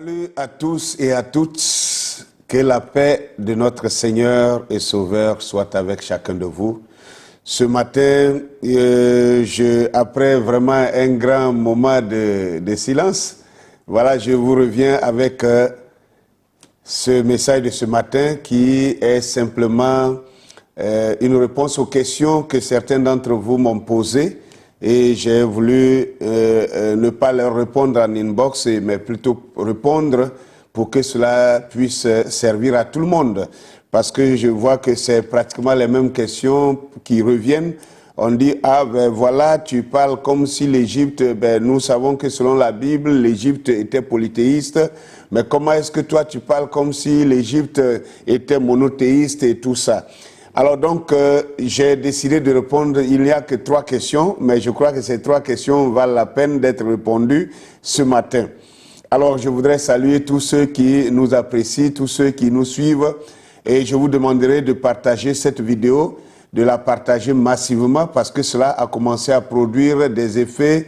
Salut à tous et à toutes. Que la paix de notre Seigneur et Sauveur soit avec chacun de vous. Ce matin, après vraiment un grand moment de silence, voilà, je vous reviens avec ce message de ce matin qui est simplement une réponse aux questions que certains d'entre vous m'ont posées. Et j'ai voulu ne pas leur répondre en inbox, mais plutôt répondre pour que cela puisse servir à tout le monde. Parce que je vois que c'est pratiquement les mêmes questions qui reviennent. On dit, ah ben voilà, tu parles comme si l'Égypte, ben nous savons que selon la Bible, l'Égypte était polythéiste. Mais comment est-ce que toi tu parles comme si l'Égypte était monothéiste et tout ça? Alors donc, j'ai décidé de répondre, il n'y a que 3 questions, mais je crois que ces 3 questions valent la peine d'être répondues ce matin. Alors, je voudrais saluer tous ceux qui nous apprécient, tous ceux qui nous suivent, et je vous demanderai de partager cette vidéo, de la partager massivement, parce que cela a commencé à produire des effets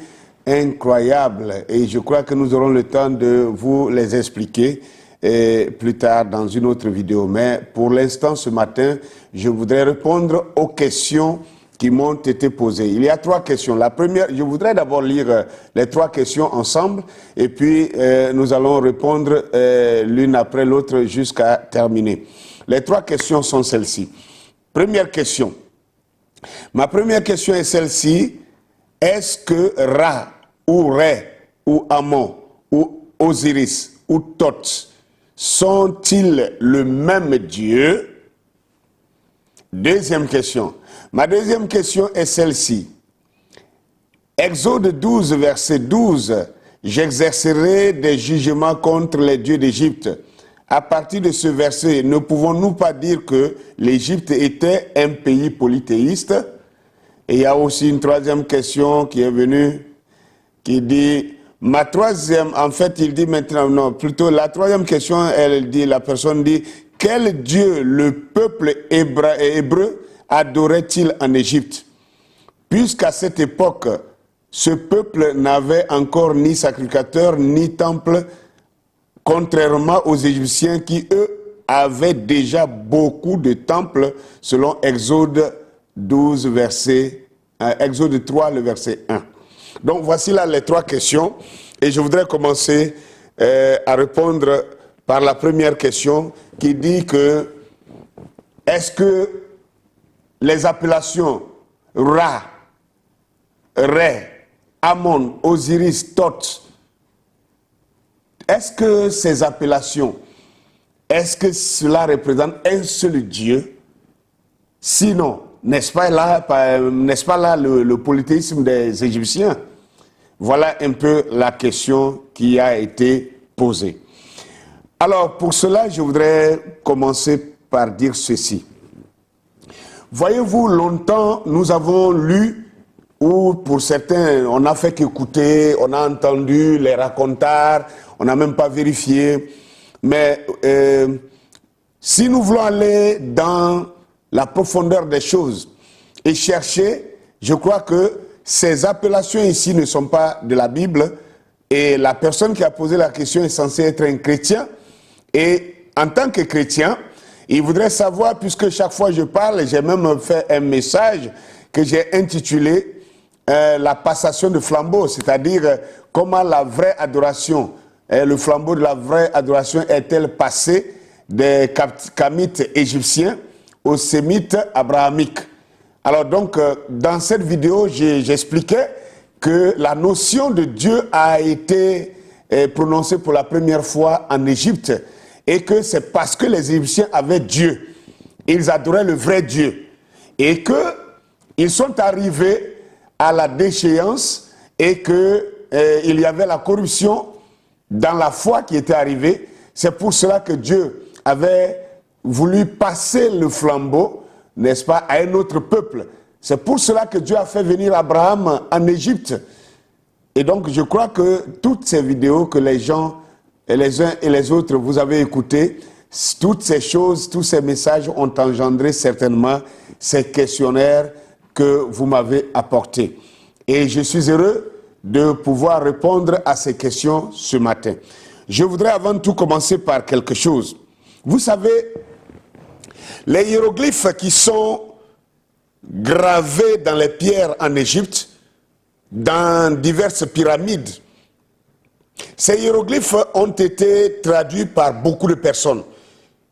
incroyables, et je crois que nous aurons le temps de vous les expliquer et plus tard dans une autre vidéo. Mais pour l'instant, ce matin, je voudrais répondre aux questions qui m'ont été posées. Il y a 3 questions. La première, je voudrais d'abord lire les 3 questions ensemble et puis nous allons répondre l'une après l'autre jusqu'à terminer. Les 3 questions sont celles-ci. Première question. Ma première question est celle-ci. Est-ce que Ra ou Ré ou Amon ou Osiris ou Thoth sont-ils le même Dieu? Deuxième question. Ma deuxième question est celle-ci. Exode 12, verset 12. J'exercerai des jugements contre les dieux d'Égypte. À partir de ce verset, ne pouvons-nous pas dire que l'Égypte était un pays polythéiste? Et il y a aussi une troisième question qui est venue, qui dit... Ma troisième, en fait, il dit maintenant, non, plutôt la troisième question, la personne dit, quel Dieu le peuple hébreu adorait-il en Égypte? Puisqu'à cette époque, ce peuple n'avait encore ni sacrificateur, ni temple, contrairement aux Égyptiens qui, eux, avaient déjà beaucoup de temples, selon Exode 12, Exode 3, le verset 1. Donc voici là les 3 questions et je voudrais commencer à répondre par la première question qui dit que est-ce que les appellations Ra, Ré, Amon, Osiris, Thoth, est-ce que ces appellations, est-ce que cela représente un seul Dieu? Sinon, n'est-ce pas là le polythéisme des Égyptiens? Voilà un peu la question qui a été posée. Alors, pour cela, je voudrais commencer par dire ceci. Voyez-vous, longtemps, nous avons lu, ou pour certains, on n'a fait qu'écouter, on a entendu les racontars, on n'a même pas vérifié. Mais si nous voulons aller dans la profondeur des choses et chercher, je crois que ces appellations ici ne sont pas de la Bible et la personne qui a posé la question est censée être un chrétien et en tant que chrétien, il voudrait savoir, puisque chaque fois je parle, j'ai même fait un message que j'ai intitulé la passation de flambeau, c'est-à-dire comment la vraie adoration, le flambeau de la vraie adoration est-elle passée des Kamites égyptiens aux Sémites abrahamiques. Alors donc, dans cette vidéo, j'expliquais que la notion de Dieu a été prononcée pour la première fois en Égypte et que c'est parce que les Égyptiens avaient Dieu. Ils adoraient le vrai Dieu. Et qu'ils sont arrivés à la déchéance et qu'il y avait la corruption dans la foi qui était arrivée. C'est pour cela que Dieu avait voulu passer le flambeau, n'est-ce pas, à un autre peuple. C'est pour cela que Dieu a fait venir Abraham en Égypte. Et donc, je crois que toutes ces vidéos que les gens, et les uns et les autres, vous avez écoutées, toutes ces choses, tous ces messages ont engendré certainement ces questionnaires que vous m'avez apportés. Et je suis heureux de pouvoir répondre à ces questions ce matin. je voudrais avant tout commencer par quelque chose. Vous savez, les hiéroglyphes qui sont gravés dans les pierres en Égypte, dans diverses pyramides, ces hiéroglyphes ont été traduits par beaucoup de personnes.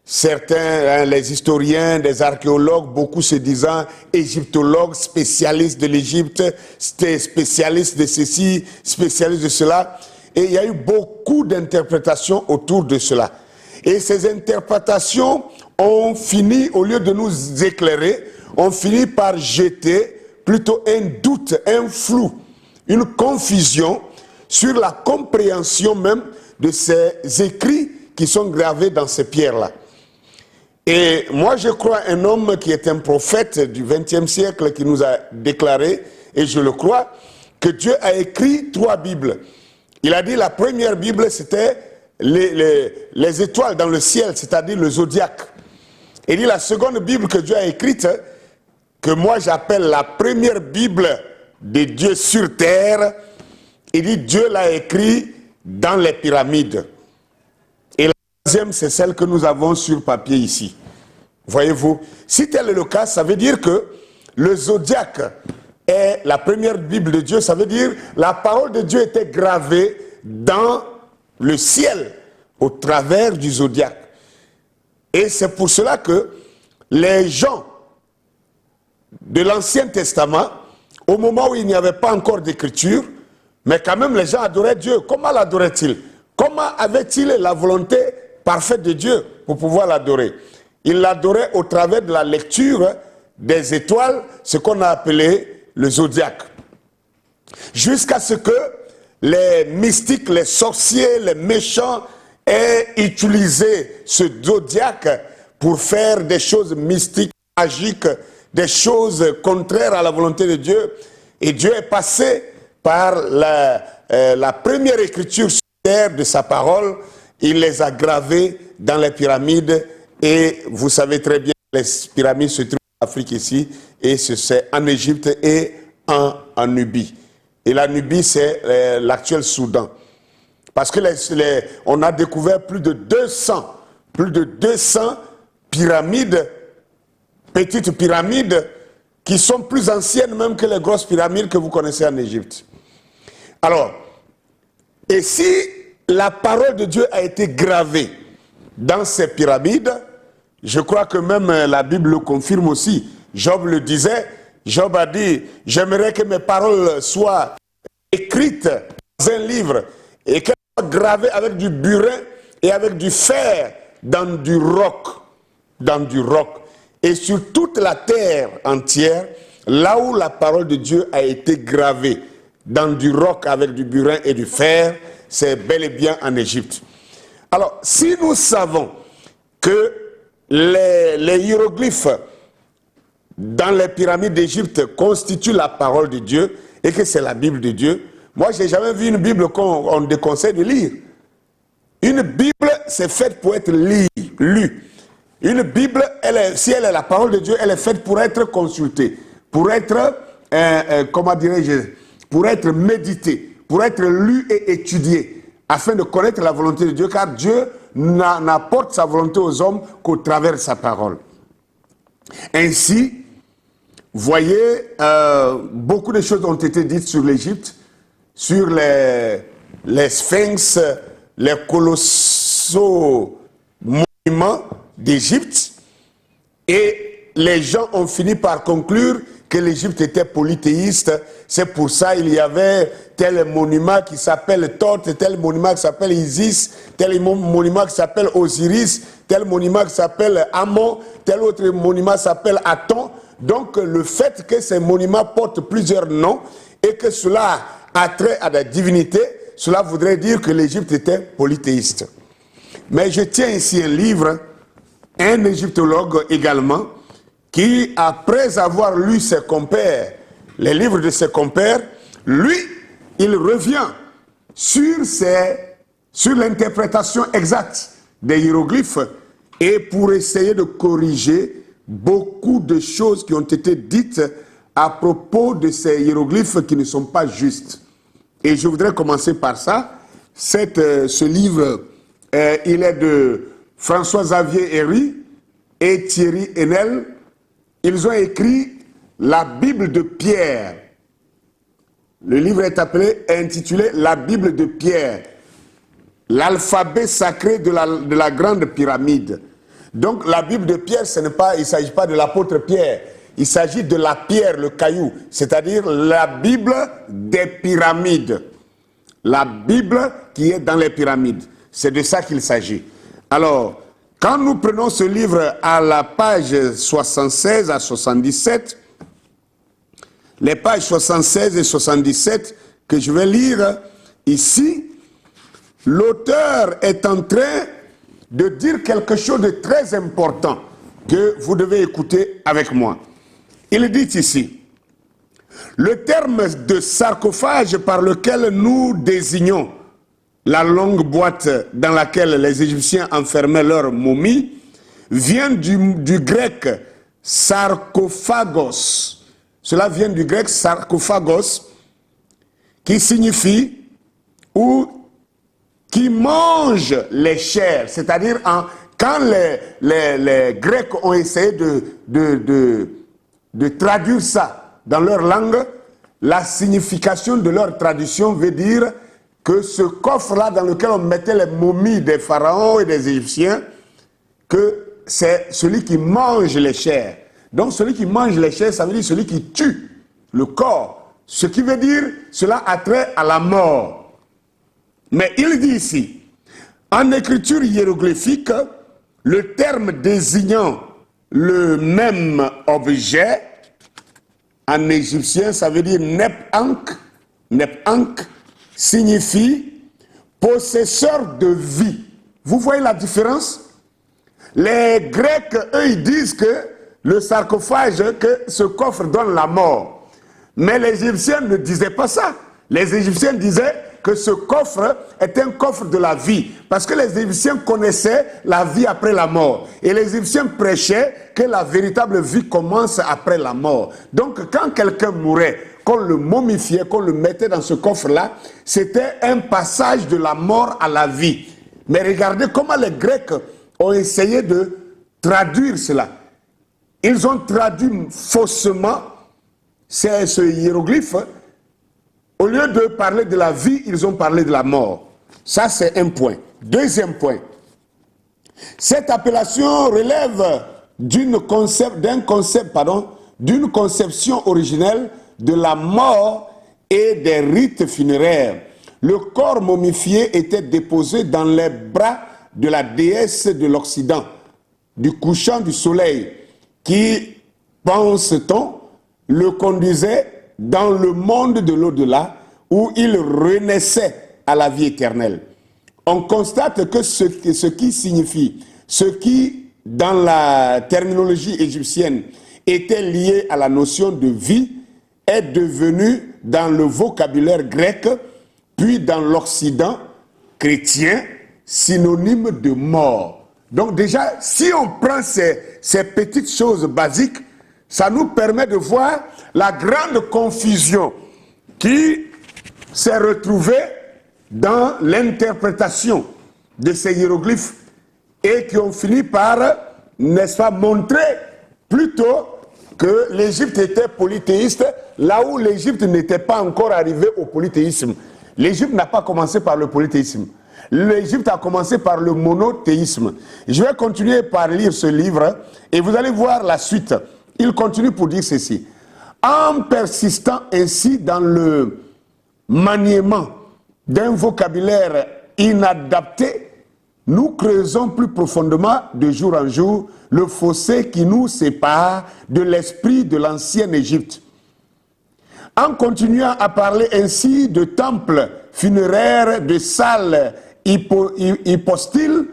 Certains, les historiens, des archéologues, beaucoup se disant égyptologues, spécialistes de l'Égypte, spécialistes de ceci, spécialistes de cela. Et il y a eu beaucoup d'interprétations autour de cela. Et ces interprétations ont fini, au lieu de nous éclairer, ont fini par jeter plutôt un doute, un flou, une confusion sur la compréhension même de ces écrits qui sont gravés dans ces pierres-là. Et moi, je crois un homme qui est un prophète du XXe siècle qui nous a déclaré, et je le crois, que Dieu a écrit 3 Bibles. Il a dit la première Bible, c'était les étoiles dans le ciel, c'est-à-dire le zodiaque. Il dit la seconde Bible que Dieu a écrite, que moi j'appelle la première Bible de Dieu sur terre, il dit Dieu l'a écrit dans les pyramides. Et la deuxième, c'est celle que nous avons sur papier ici. Voyez-vous, si tel est le cas, ça veut dire que le zodiaque est la première Bible de Dieu, ça veut dire la parole de Dieu était gravée dans le ciel au travers du zodiaque. Et c'est pour cela que les gens de l'Ancien Testament, au moment où il n'y avait pas encore d'écriture, mais quand même les gens adoraient Dieu. Comment l'adoraient-ils? Comment avaient-ils la volonté parfaite de Dieu pour pouvoir l'adorer? Ils l'adoraient au travers de la lecture des étoiles, ce qu'on a appelé le zodiaque. Jusqu'à ce que les mystiques, les sorciers, les méchants aient utilisé ce zodiaque pour faire des choses mystiques, magiques, des choses contraires à la volonté de Dieu. Et Dieu est passé par la première écriture sur terre de sa parole. Il les a gravées dans les pyramides. Et vous savez très bien, les pyramides se trouvent en Afrique ici, et c'est en Égypte et en Nubie. Et la Nubie, c'est l'actuel Soudan. Parce que on a découvert plus de 200 pyramides, petites pyramides, qui sont plus anciennes même que les grosses pyramides que vous connaissez en Égypte. Alors, et si la parole de Dieu a été gravée dans ces pyramides, je crois que même la Bible le confirme aussi. Job le disait, Job a dit, j'aimerais que mes paroles soient écrites dans un livre et qu'elles soient gravées avec du burin et avec du fer dans du roc. Dans du roc. Et sur toute la terre entière, là où la parole de Dieu a été gravée, dans du roc avec du burin et du fer, c'est bel et bien en Égypte. Alors, si nous savons que les hiéroglyphes dans les pyramides d'Égypte constituent la parole de Dieu et que c'est la Bible de Dieu, moi, je n'ai jamais vu une Bible qu'on déconseille de lire. Une Bible, c'est faite pour être lue. Une Bible, si elle est la parole de Dieu, elle est faite pour être consultée, pour être, comment dirais-je, pour être méditée, pour être lue et étudiée, afin de connaître la volonté de Dieu, car Dieu n'apporte sa volonté aux hommes qu'au travers de sa parole. Ainsi, vous voyez, beaucoup de choses ont été dites sur l'Égypte, sur les sphinx, les colossaux monuments d'Égypte, et les gens ont fini par conclure que l'Égypte était polythéiste. C'est pour ça qu'il y avait tel monument qui s'appelle Thoth, tel monument qui s'appelle Isis, tel monument qui s'appelle Osiris, tel monument qui s'appelle Amon, tel autre monument s'appelle Aton. Donc le fait que ces monuments portent plusieurs noms et que cela a trait à la divinité, cela voudrait dire que l'Égypte était polythéiste. Mais je tiens ici un livre, un égyptologue également, qui, après avoir lu ses compères, les livres de ses compères, lui, il revient sur l'interprétation exacte des hiéroglyphes et pour essayer de corriger beaucoup de choses qui ont été dites à propos de ces hiéroglyphes qui ne sont pas justes. Et je voudrais commencer par ça, ce livre, il est de François-Xavier Herry et Thierry Henel. Ils ont écrit la Bible de Pierre. Le livre est intitulé La Bible de Pierre, l'alphabet sacré de la grande pyramide. Donc la Bible de Pierre, il ne s'agit pas de l'apôtre Pierre, il s'agit de la pierre, le caillou, c'est-à-dire la Bible des pyramides. La Bible qui est dans les pyramides. C'est de ça qu'il s'agit. Alors, quand nous prenons ce livre à la page 76 à 77, les pages 76 et 77 que je vais lire ici, l'auteur est en train de dire quelque chose de très important que vous devez écouter avec moi. Il dit ici, le terme de sarcophage par lequel nous désignons la longue boîte dans laquelle les Égyptiens enfermaient leurs momies vient du grec sarcophagos. Cela vient du grec sarcophagos, qui signifie ou qui mange les chairs. C'est-à-dire, quand les Grecs ont essayé de traduire ça dans leur langue, la signification de leur traduction veut dire que ce coffre-là dans lequel on mettait les momies des pharaons et des Égyptiens, que c'est celui qui mange les chairs. Donc celui qui mange les chairs, ça veut dire celui qui tue le corps. Ce qui veut dire, cela a trait à la mort. Mais il dit ici, en écriture hiéroglyphique, le terme désignant le même objet, en égyptien, ça veut dire Nep-Ankh. Nep-Ankh signifie possesseur de vie. Vous voyez la différence? Les Grecs, eux, ils disent que le sarcophage, que ce coffre donne la mort. Mais les Égyptiens ne disaient pas ça. Les Égyptiens disaient que ce coffre est un coffre de la vie. Parce que les Égyptiens connaissaient la vie après la mort. Et les Égyptiens prêchaient que la véritable vie commence après la mort. Donc quand quelqu'un mourait, qu'on le momifiait, qu'on le mettait dans ce coffre-là, c'était un passage de la mort à la vie. Mais regardez comment les Grecs ont essayé de traduire cela. Ils ont traduit faussement ce hiéroglyphe. Au lieu de parler de la vie, ils ont parlé de la mort. Ça, c'est un point. Deuxième point. Cette appellation relève d'une conception originelle de la mort et des rites funéraires. Le corps momifié était déposé dans les bras de la déesse de l'Occident, du couchant du soleil, qui, pense-t-on, le conduisait dans le monde de l'au-delà, où il renaissait à la vie éternelle. On constate que ce qui, dans la terminologie égyptienne, était lié à la notion de vie, est devenu, dans le vocabulaire grec, puis dans l'Occident chrétien, synonyme de mort. Donc déjà, si on prend ces petites choses basiques, ça nous permet de voir la grande confusion qui s'est retrouvée dans l'interprétation de ces hiéroglyphes et qui ont fini par, n'est-ce pas, montrer plutôt que l'Égypte était polythéiste, là où l'Égypte n'était pas encore arrivée au polythéisme. L'Égypte n'a pas commencé par le polythéisme. L'Égypte a commencé par le monothéisme. Je vais continuer par lire ce livre et vous allez voir la suite. Il continue pour dire ceci. En persistant ainsi dans le maniement d'un vocabulaire inadapté, nous creusons plus profondément de jour en jour le fossé qui nous sépare de l'esprit de l'ancienne Égypte. En continuant à parler ainsi de temples funéraires, de salles hypostyles,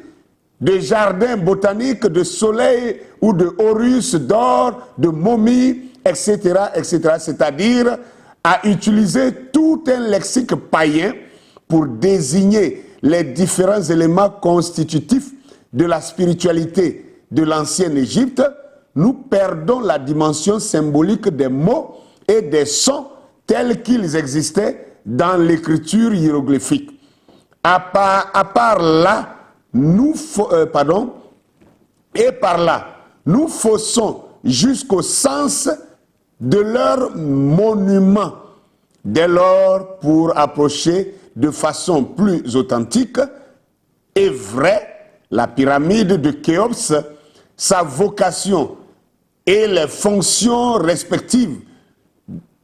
de jardins botaniques, de soleil ou de horus d'or, de momies, etc., etc., c'est-à-dire à utiliser tout un lexique païen pour désigner les différents éléments constitutifs de la spiritualité de l'ancienne Égypte, nous perdons la dimension symbolique des mots et des sons tels qu'ils existaient dans l'écriture hiéroglyphique. À part là, et par là, nous faussons jusqu'au sens de leurs monuments. Dès lors, pour approcher de façon plus authentique et vraie la pyramide de Khéops, sa vocation et les fonctions respectives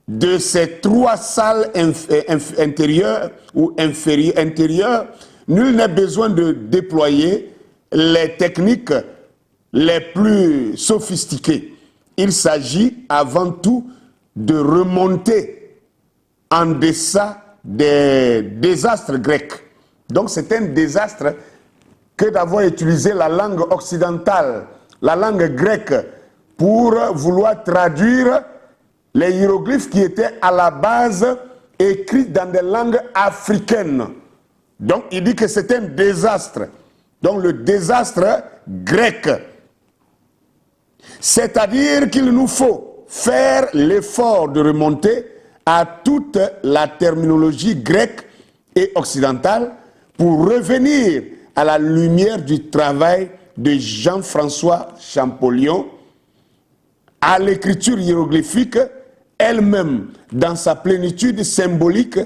de ces trois salles intérieures ou intérieures, nul n'a besoin de déployer les techniques les plus sophistiquées. Il s'agit avant tout de remonter en deçà des désastres grecs. Donc c'est un désastre que d'avoir utilisé la langue occidentale, la langue grecque, pour vouloir traduire les hiéroglyphes qui étaient à la base écrits dans des langues africaines. Donc il dit que c'est un désastre. Donc le désastre grec. C'est-à-dire qu'il nous faut faire l'effort de remonter à toute la terminologie grecque et occidentale pour revenir à la lumière du travail de Jean-François Champollion, à l'écriture hiéroglyphique elle-même dans sa plénitude symbolique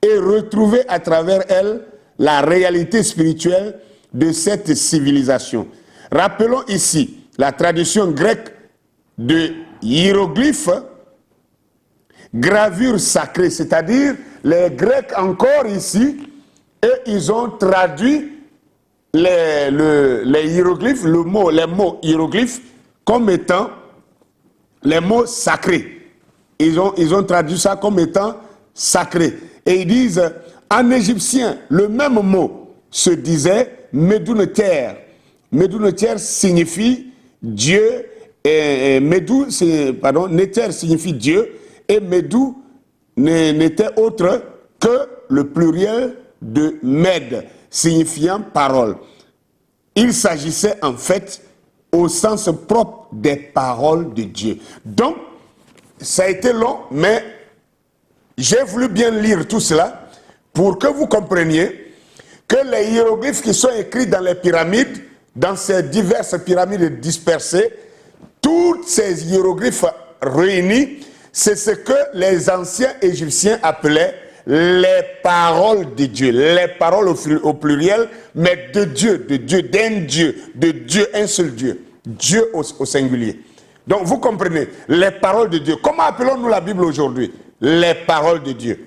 et retrouver à travers elle la réalité spirituelle de cette civilisation. Rappelons ici la tradition grecque de hiéroglyphes, gravure sacrée, c'est-à-dire les Grecs encore ici, et ils ont traduit les hiéroglyphes, les mots hiéroglyphes comme étant les mots sacrés. Ils ont traduit ça comme étant sacré. Et ils disent, en égyptien, le même mot se disait Medouneter. Medouneter signifie Dieu, et Médou, Neter signifie Dieu, et Médou n'était autre que le pluriel de Med, signifiant parole. Il s'agissait en fait au sens propre des paroles de Dieu. Donc, ça a été long, mais j'ai voulu bien lire tout cela pour que vous compreniez que les hiéroglyphes qui sont écrits dans les pyramides, dans ces diverses pyramides dispersées, tous ces hiéroglyphes réunis, c'est ce que les anciens Égyptiens appelaient les paroles de Dieu. Les paroles au pluriel, mais de Dieu, d'un Dieu, de Dieu, un seul Dieu. Dieu au singulier. Donc vous comprenez, les paroles de Dieu. Comment appelons-nous la Bible aujourd'hui? Les paroles de Dieu.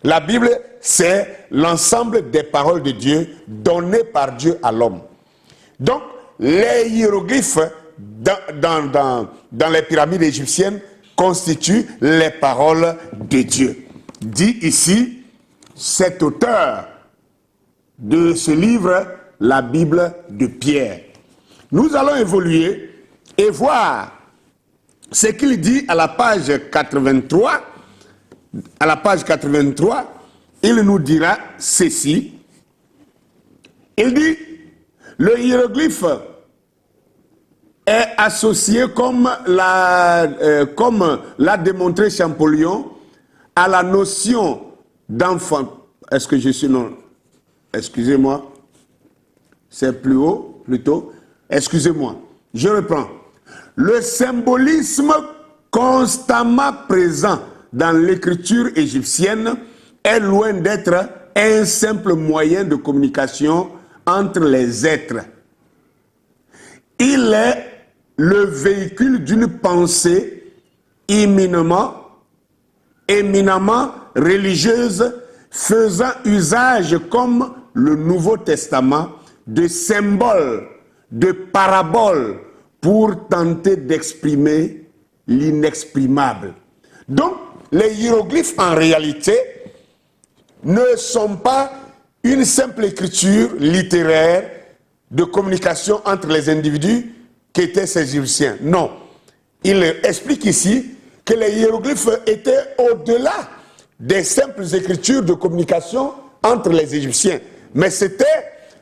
La Bible, c'est l'ensemble des paroles de Dieu données par Dieu à l'homme. Donc, les hiéroglyphes dans les pyramides égyptiennes constituent les paroles de Dieu. Dit ici, cet auteur de ce livre, la Bible de Pierre. Nous allons évoluer et voir ce qu'il dit à la page 83. À la page 83, il nous dira ceci. Il dit, le hiéroglyphe est associé, comme l'a démontré Champollion, à la notion d'enfant. Est-ce que je suis non? Excusez-moi. C'est plus haut, plutôt. Excusez-moi. Je reprends. Le symbolisme constamment présent dans l'écriture égyptienne est loin d'être un simple moyen de communication entre les êtres. Il est le véhicule d'une pensée éminemment religieuse, faisant usage, comme le Nouveau Testament, de symboles, de paraboles, pour tenter d'exprimer l'inexprimable. Donc, les hiéroglyphes, en réalité, ne sont pas une simple écriture littéraire de communication entre les individus qu'étaient ces Égyptiens. Non. Il explique ici que les hiéroglyphes étaient au-delà des simples écritures de communication entre les Égyptiens. Mais c'était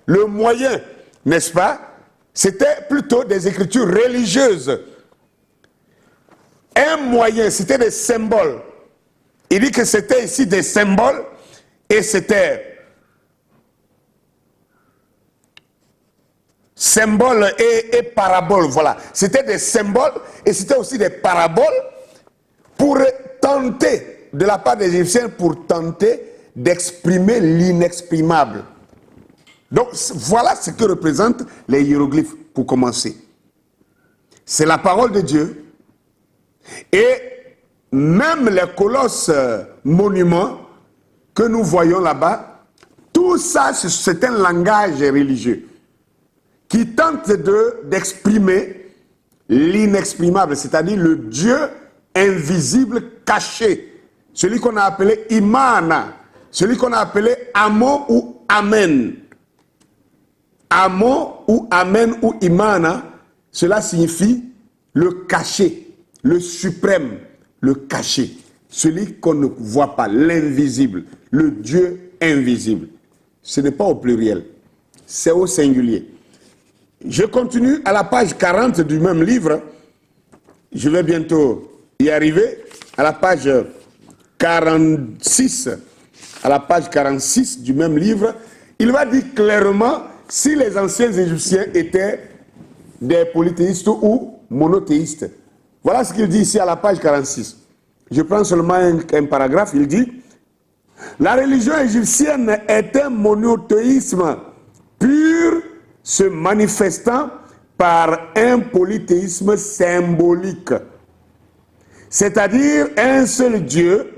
le moyen, n'est-ce pas? C'était plutôt des écritures religieuses. Un moyen, c'était des symboles. Il dit que c'était ici des symboles et c'était Symboles et paraboles, voilà. C'était des symboles et c'était aussi des paraboles pour tenter, de la part des Égyptiens, pour tenter d'exprimer l'inexprimable. Donc voilà ce que représentent les hiéroglyphes pour commencer. C'est la parole de Dieu. Et même les colosses monuments que nous voyons là-bas, tout ça c'est un langage religieux qui tente d'exprimer l'inexprimable, c'est-à-dire le Dieu invisible caché, celui qu'on a appelé Imana, celui qu'on a appelé Amon ou Amen. Amon ou Amen ou Imana, cela signifie le caché, le suprême, le caché, celui qu'on ne voit pas, l'invisible, le Dieu invisible. Ce n'est pas au pluriel, c'est au singulier. Je continue à la page 40 du même livre. Je vais bientôt y arriver. À la page 46, à la page 46 du même livre, il va dire clairement si les anciens Égyptiens étaient des polythéistes ou monothéistes. Voilà ce qu'il dit ici à la page 46. Je prends seulement un paragraphe. Il dit « La religion égyptienne est un monothéisme pur, se manifestant par un polythéisme symbolique, c'est-à-dire un seul Dieu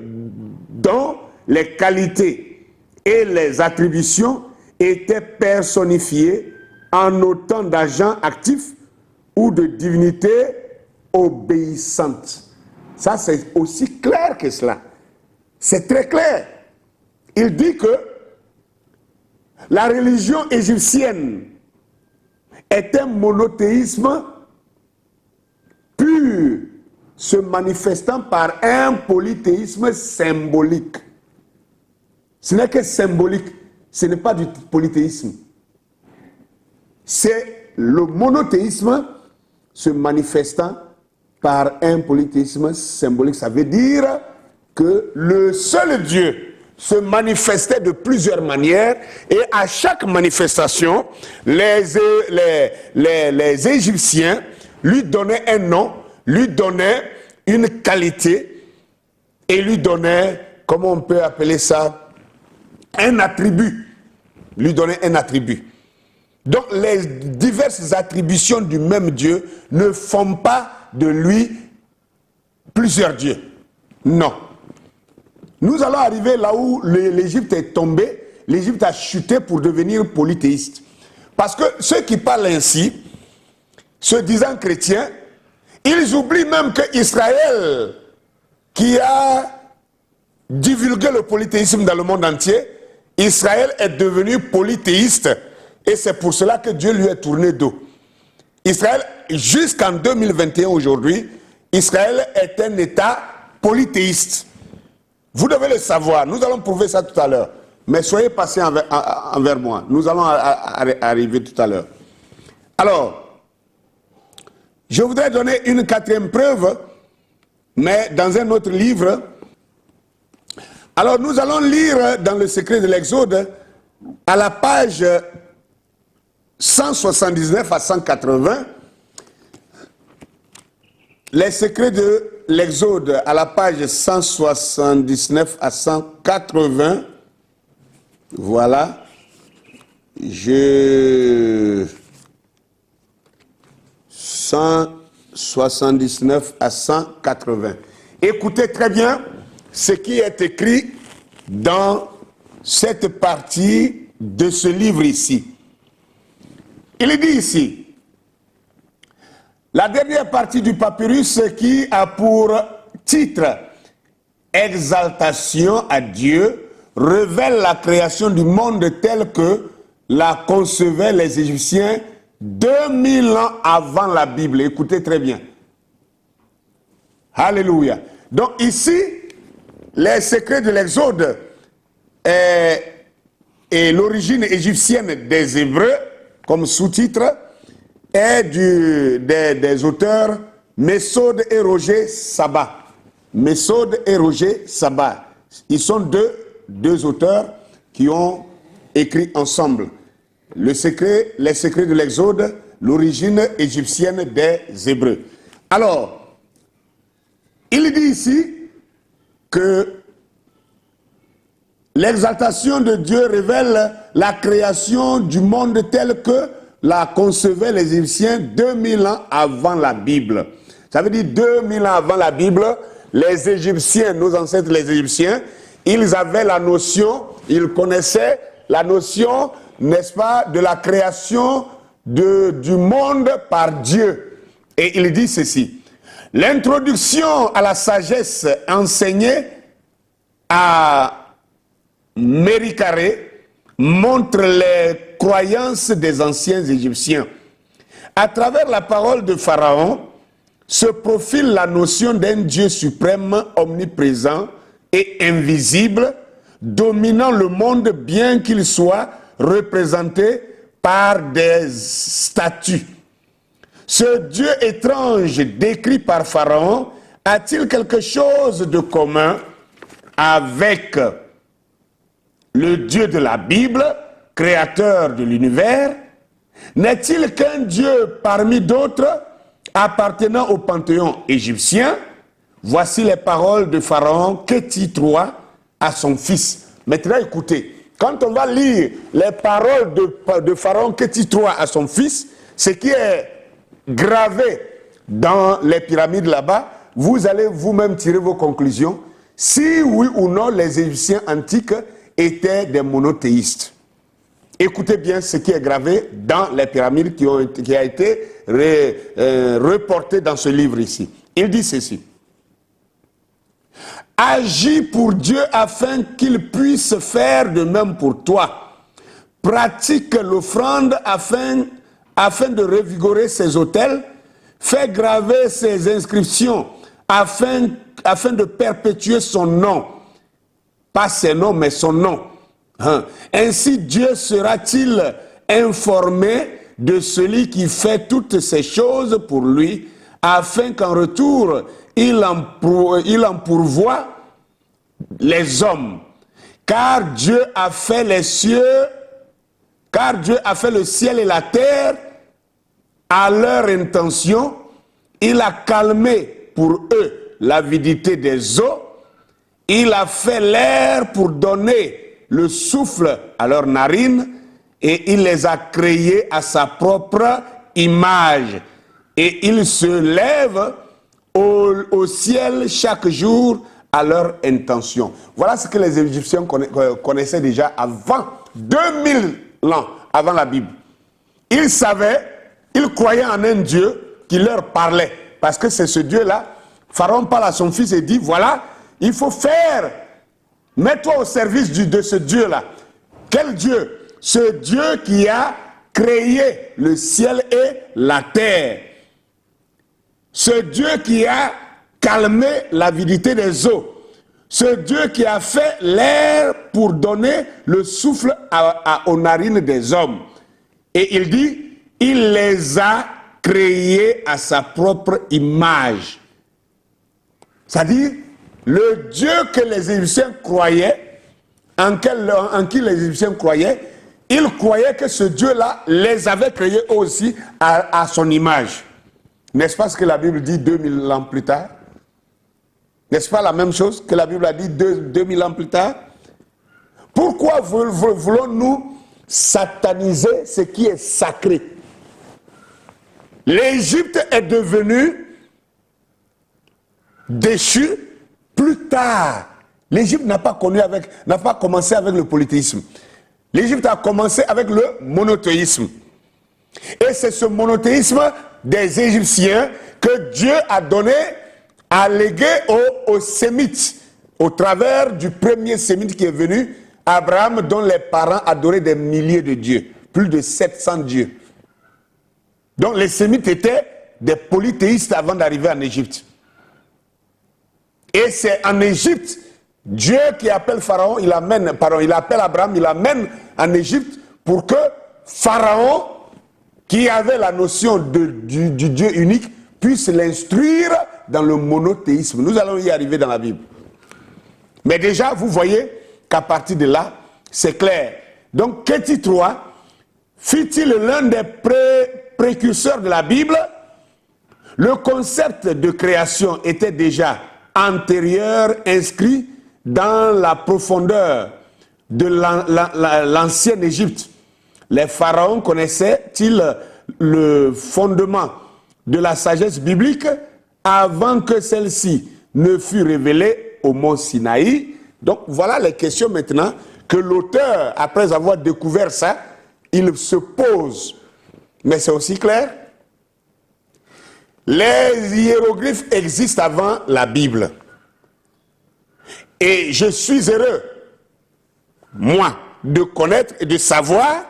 dont les qualités et les attributions étaient personnifiées en autant d'agents actifs ou de divinités obéissantes. » Ça, c'est aussi clair que cela. C'est très clair. Il dit que la religion égyptienne est un monothéisme pur, se manifestant par un polythéisme symbolique. Ce n'est que symbolique, ce n'est pas du polythéisme. C'est le monothéisme se manifestant par un polythéisme symbolique. Ça veut dire que le seul Dieu se manifestait de plusieurs manières et à chaque manifestation, les Égyptiens lui donnaient un nom, lui donnaient une qualité et lui donnaient, comment on peut appeler ça, un attribut. Lui donnaient un attribut. Donc les diverses attributions du même Dieu ne font pas de lui plusieurs dieux. Non. Nous allons arriver là où l'Égypte est tombée, l'Égypte a chuté pour devenir polythéiste. Parce que ceux qui parlent ainsi, se disant chrétiens, ils oublient même que Israël, qui a divulgué le polythéisme dans le monde entier, Israël est devenu polythéiste et c'est pour cela que Dieu lui est tourné dos. Israël, jusqu'en 2021 aujourd'hui, Israël est un État polythéiste. Vous devez le savoir, nous allons prouver ça tout à l'heure. Mais soyez patient envers moi, nous allons arriver tout à l'heure. Alors, je voudrais donner une quatrième preuve, mais dans un autre livre. Alors, nous allons lire dans le secret de l'Exode, à la page 179 à 180, les secrets de l'Exode à la page 179 à 180. Voilà. 179 à 180. Écoutez très bien ce qui est écrit dans cette partie de ce livre ici. Il dit ici, la dernière partie du papyrus qui a pour titre « Exaltation à Dieu » révèle la création du monde tel que la concevaient les Égyptiens 2000 ans avant la Bible. Écoutez très bien. Alléluia. Donc ici, les secrets de l'Exode et l'origine égyptienne des Hébreux, comme sous-titre, est des auteurs Messode et Roger Sabat. Messode et Roger Sabat. Ils sont deux auteurs qui ont écrit ensemble. les secrets de l'Exode, l'origine égyptienne des Hébreux. Alors, il dit ici que l'exaltation de Dieu révèle la création du monde tel que la concevaient les Égyptiens 2000 ans avant la Bible. Ça veut dire 2000 ans avant la Bible, les Égyptiens, nos ancêtres les Égyptiens, ils avaient la notion, ils connaissaient la notion, n'est-ce pas, de la création du monde par Dieu. Et il dit ceci: l'introduction à la sagesse enseignée à Méricaré montre les croyances des anciens Égyptiens. À travers la parole de Pharaon se profile la notion d'un Dieu suprême, omniprésent et invisible, dominant le monde bien qu'il soit représenté par des statues. Ce Dieu étrange décrit par Pharaon a-t-il quelque chose de commun avec le Dieu de la Bible, créateur de l'univers? N'est-il qu'un Dieu parmi d'autres appartenant au panthéon égyptien? Voici les paroles de Pharaon Kéti III à son fils. Maintenant écoutez, quand on va lire les paroles de Pharaon Kéti III à son fils, ce qui est gravé dans les pyramides là-bas, vous allez vous-même tirer vos conclusions, si oui ou non les Égyptiens antiques étaient des monothéistes. Écoutez bien ce qui est gravé dans les pyramides qui a été reporté dans ce livre ici. Il dit ceci: agis pour Dieu afin qu'il puisse faire de même pour toi. Pratique l'offrande afin de revigorer ses autels. Fais graver ses inscriptions afin de perpétuer son nom. Pas ses noms, mais son nom. Ainsi Dieu sera-t-il informé de celui qui fait toutes ces choses pour lui, afin qu'en retour il en pourvoie les hommes. Car Dieu a fait les cieux, car Dieu a fait le ciel et la terre à leur intention. Il a calmé pour eux l'avidité des eaux. Il a fait l'air pour donner le souffle à leurs narines, et il les a créés à sa propre image. Et ils se lèvent au ciel chaque jour à leur intention. Voilà ce que les Égyptiens connaissaient déjà avant 2000 ans, avant la Bible. Ils savaient, ils croyaient en un Dieu qui leur parlait. Parce que c'est ce Dieu-là. Pharaon parle à son fils et dit, voilà, il faut faire, mets-toi au service de ce Dieu-là. Quel Dieu? Ce Dieu qui a créé le ciel et la terre. Ce Dieu qui a calmé l'avidité des eaux. Ce Dieu qui a fait l'air pour donner le souffle aux narines des hommes. Et il dit, il les a créés à sa propre image. C'est-à-dire, le Dieu que les Égyptiens croyaient, en qui les Égyptiens croyaient, ils croyaient que ce Dieu-là les avait créés aussi à son image. N'est-ce pas ce que la Bible dit 2000 ans plus tard? N'est-ce pas la même chose que la Bible a dit 2000 ans plus tard? Pourquoi voulons-nous sataniser ce qui est sacré? L'Égypte est devenue déchue plus tard. L'Égypte n'a pas commencé avec le polythéisme. L'Égypte a commencé avec le monothéisme. Et c'est ce monothéisme des Égyptiens que Dieu a légué aux Sémites, au travers du premier Sémite qui est venu, Abraham, dont les parents adoraient des milliers de dieux, plus de 700 dieux. Donc les Sémites étaient des polythéistes avant d'arriver en Égypte. Et c'est en Égypte, Dieu qui appelle Pharaon, il appelle Abraham, il l'amène en Égypte pour que Pharaon, qui avait la notion du Dieu unique, puisse l'instruire dans le monothéisme. Nous allons y arriver dans la Bible. Mais déjà, vous voyez qu'à partir de là, c'est clair. Donc, Kéti III fut-il l'un des précurseurs de la Bible, le concept de création était déjà antérieur, inscrit dans la profondeur de l'ancienne Égypte. Les pharaons connaissaient-ils le fondement de la sagesse biblique avant que celle-ci ne fût révélée au mont Sinaï? Donc voilà les questions maintenant que l'auteur, après avoir découvert ça, il se pose. Mais c'est aussi clair. Les hiéroglyphes existent avant la Bible. Et je suis heureux, moi, de connaître et de savoir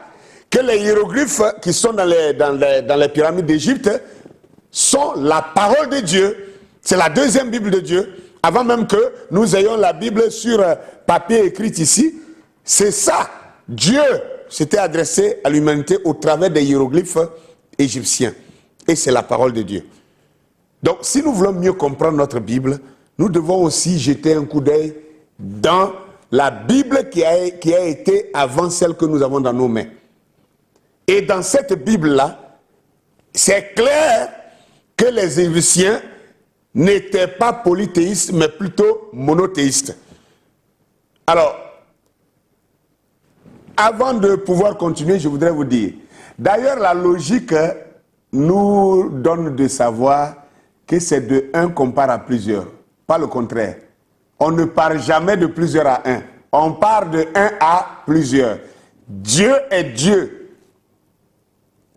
que les hiéroglyphes qui sont dans les pyramides d'Égypte sont la parole de Dieu. C'est la deuxième Bible de Dieu. Avant même que nous ayons la Bible sur papier écrite ici, c'est ça. Dieu s'était adressé à l'humanité au travers des hiéroglyphes égyptiens. Et c'est la parole de Dieu. Donc, si nous voulons mieux comprendre notre Bible, nous devons aussi jeter un coup d'œil dans la Bible qui a été avant celle que nous avons dans nos mains. Et dans cette Bible-là, c'est clair que les Égyptiens n'étaient pas polythéistes, mais plutôt monothéistes. Alors, avant de pouvoir continuer, je voudrais vous dire, d'ailleurs, la logique nous donne de savoir que c'est de un qu'on part à plusieurs, pas le contraire. On ne part jamais de plusieurs à un, on part de un à plusieurs. Dieu est Dieu.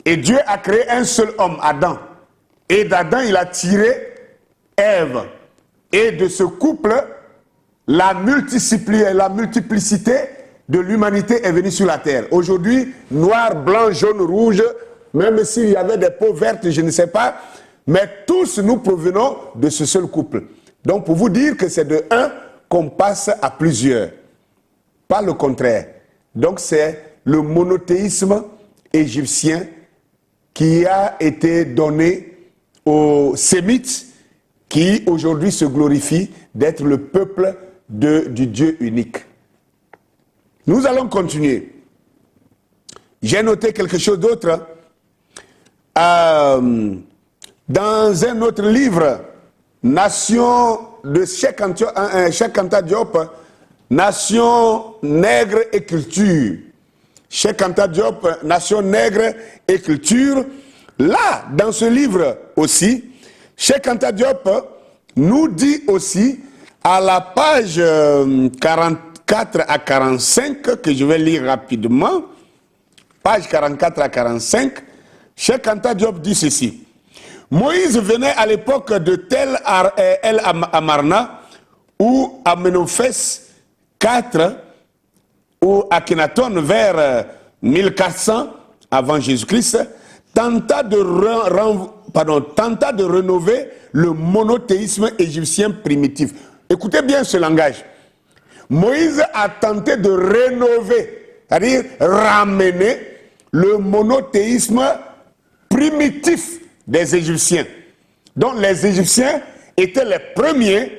Et Dieu a créé un seul homme, Adam. Et d'Adam, il a tiré Ève. Et de ce couple, la multiplicité de l'humanité est venue sur la terre. Aujourd'hui, noir, blanc, jaune, rouge, même s'il y avait des peaux vertes, je ne sais pas, mais tous nous provenons de ce seul couple. Donc pour vous dire que c'est de un qu'on passe à plusieurs, pas le contraire. Donc c'est le monothéisme égyptien qui a été donné aux Sémites qui aujourd'hui se glorifient d'être le peuple du Dieu unique. Nous allons continuer. J'ai noté quelque chose d'autre. Dans un autre livre, Nation de Cheikh Anta Diop, Nation, nègre et culture. Cheikh Anta Diop, Nation, nègre et culture. Là, dans ce livre aussi, Cheikh Anta Diop nous dit aussi, à la page 44 à 45, que je vais lire rapidement, page 44 à 45, Cheikh Anta Diop dit ceci. Moïse venait à l'époque de Tel El Amarna, ou Amenophès IV, ou Akhenaton vers 1400 avant Jésus-Christ, tenta de rénover le monothéisme égyptien primitif. Écoutez bien ce langage. Moïse a tenté de rénover, c'est-à-dire ramener le monothéisme primitif des Égyptiens. Donc les Égyptiens étaient les premiers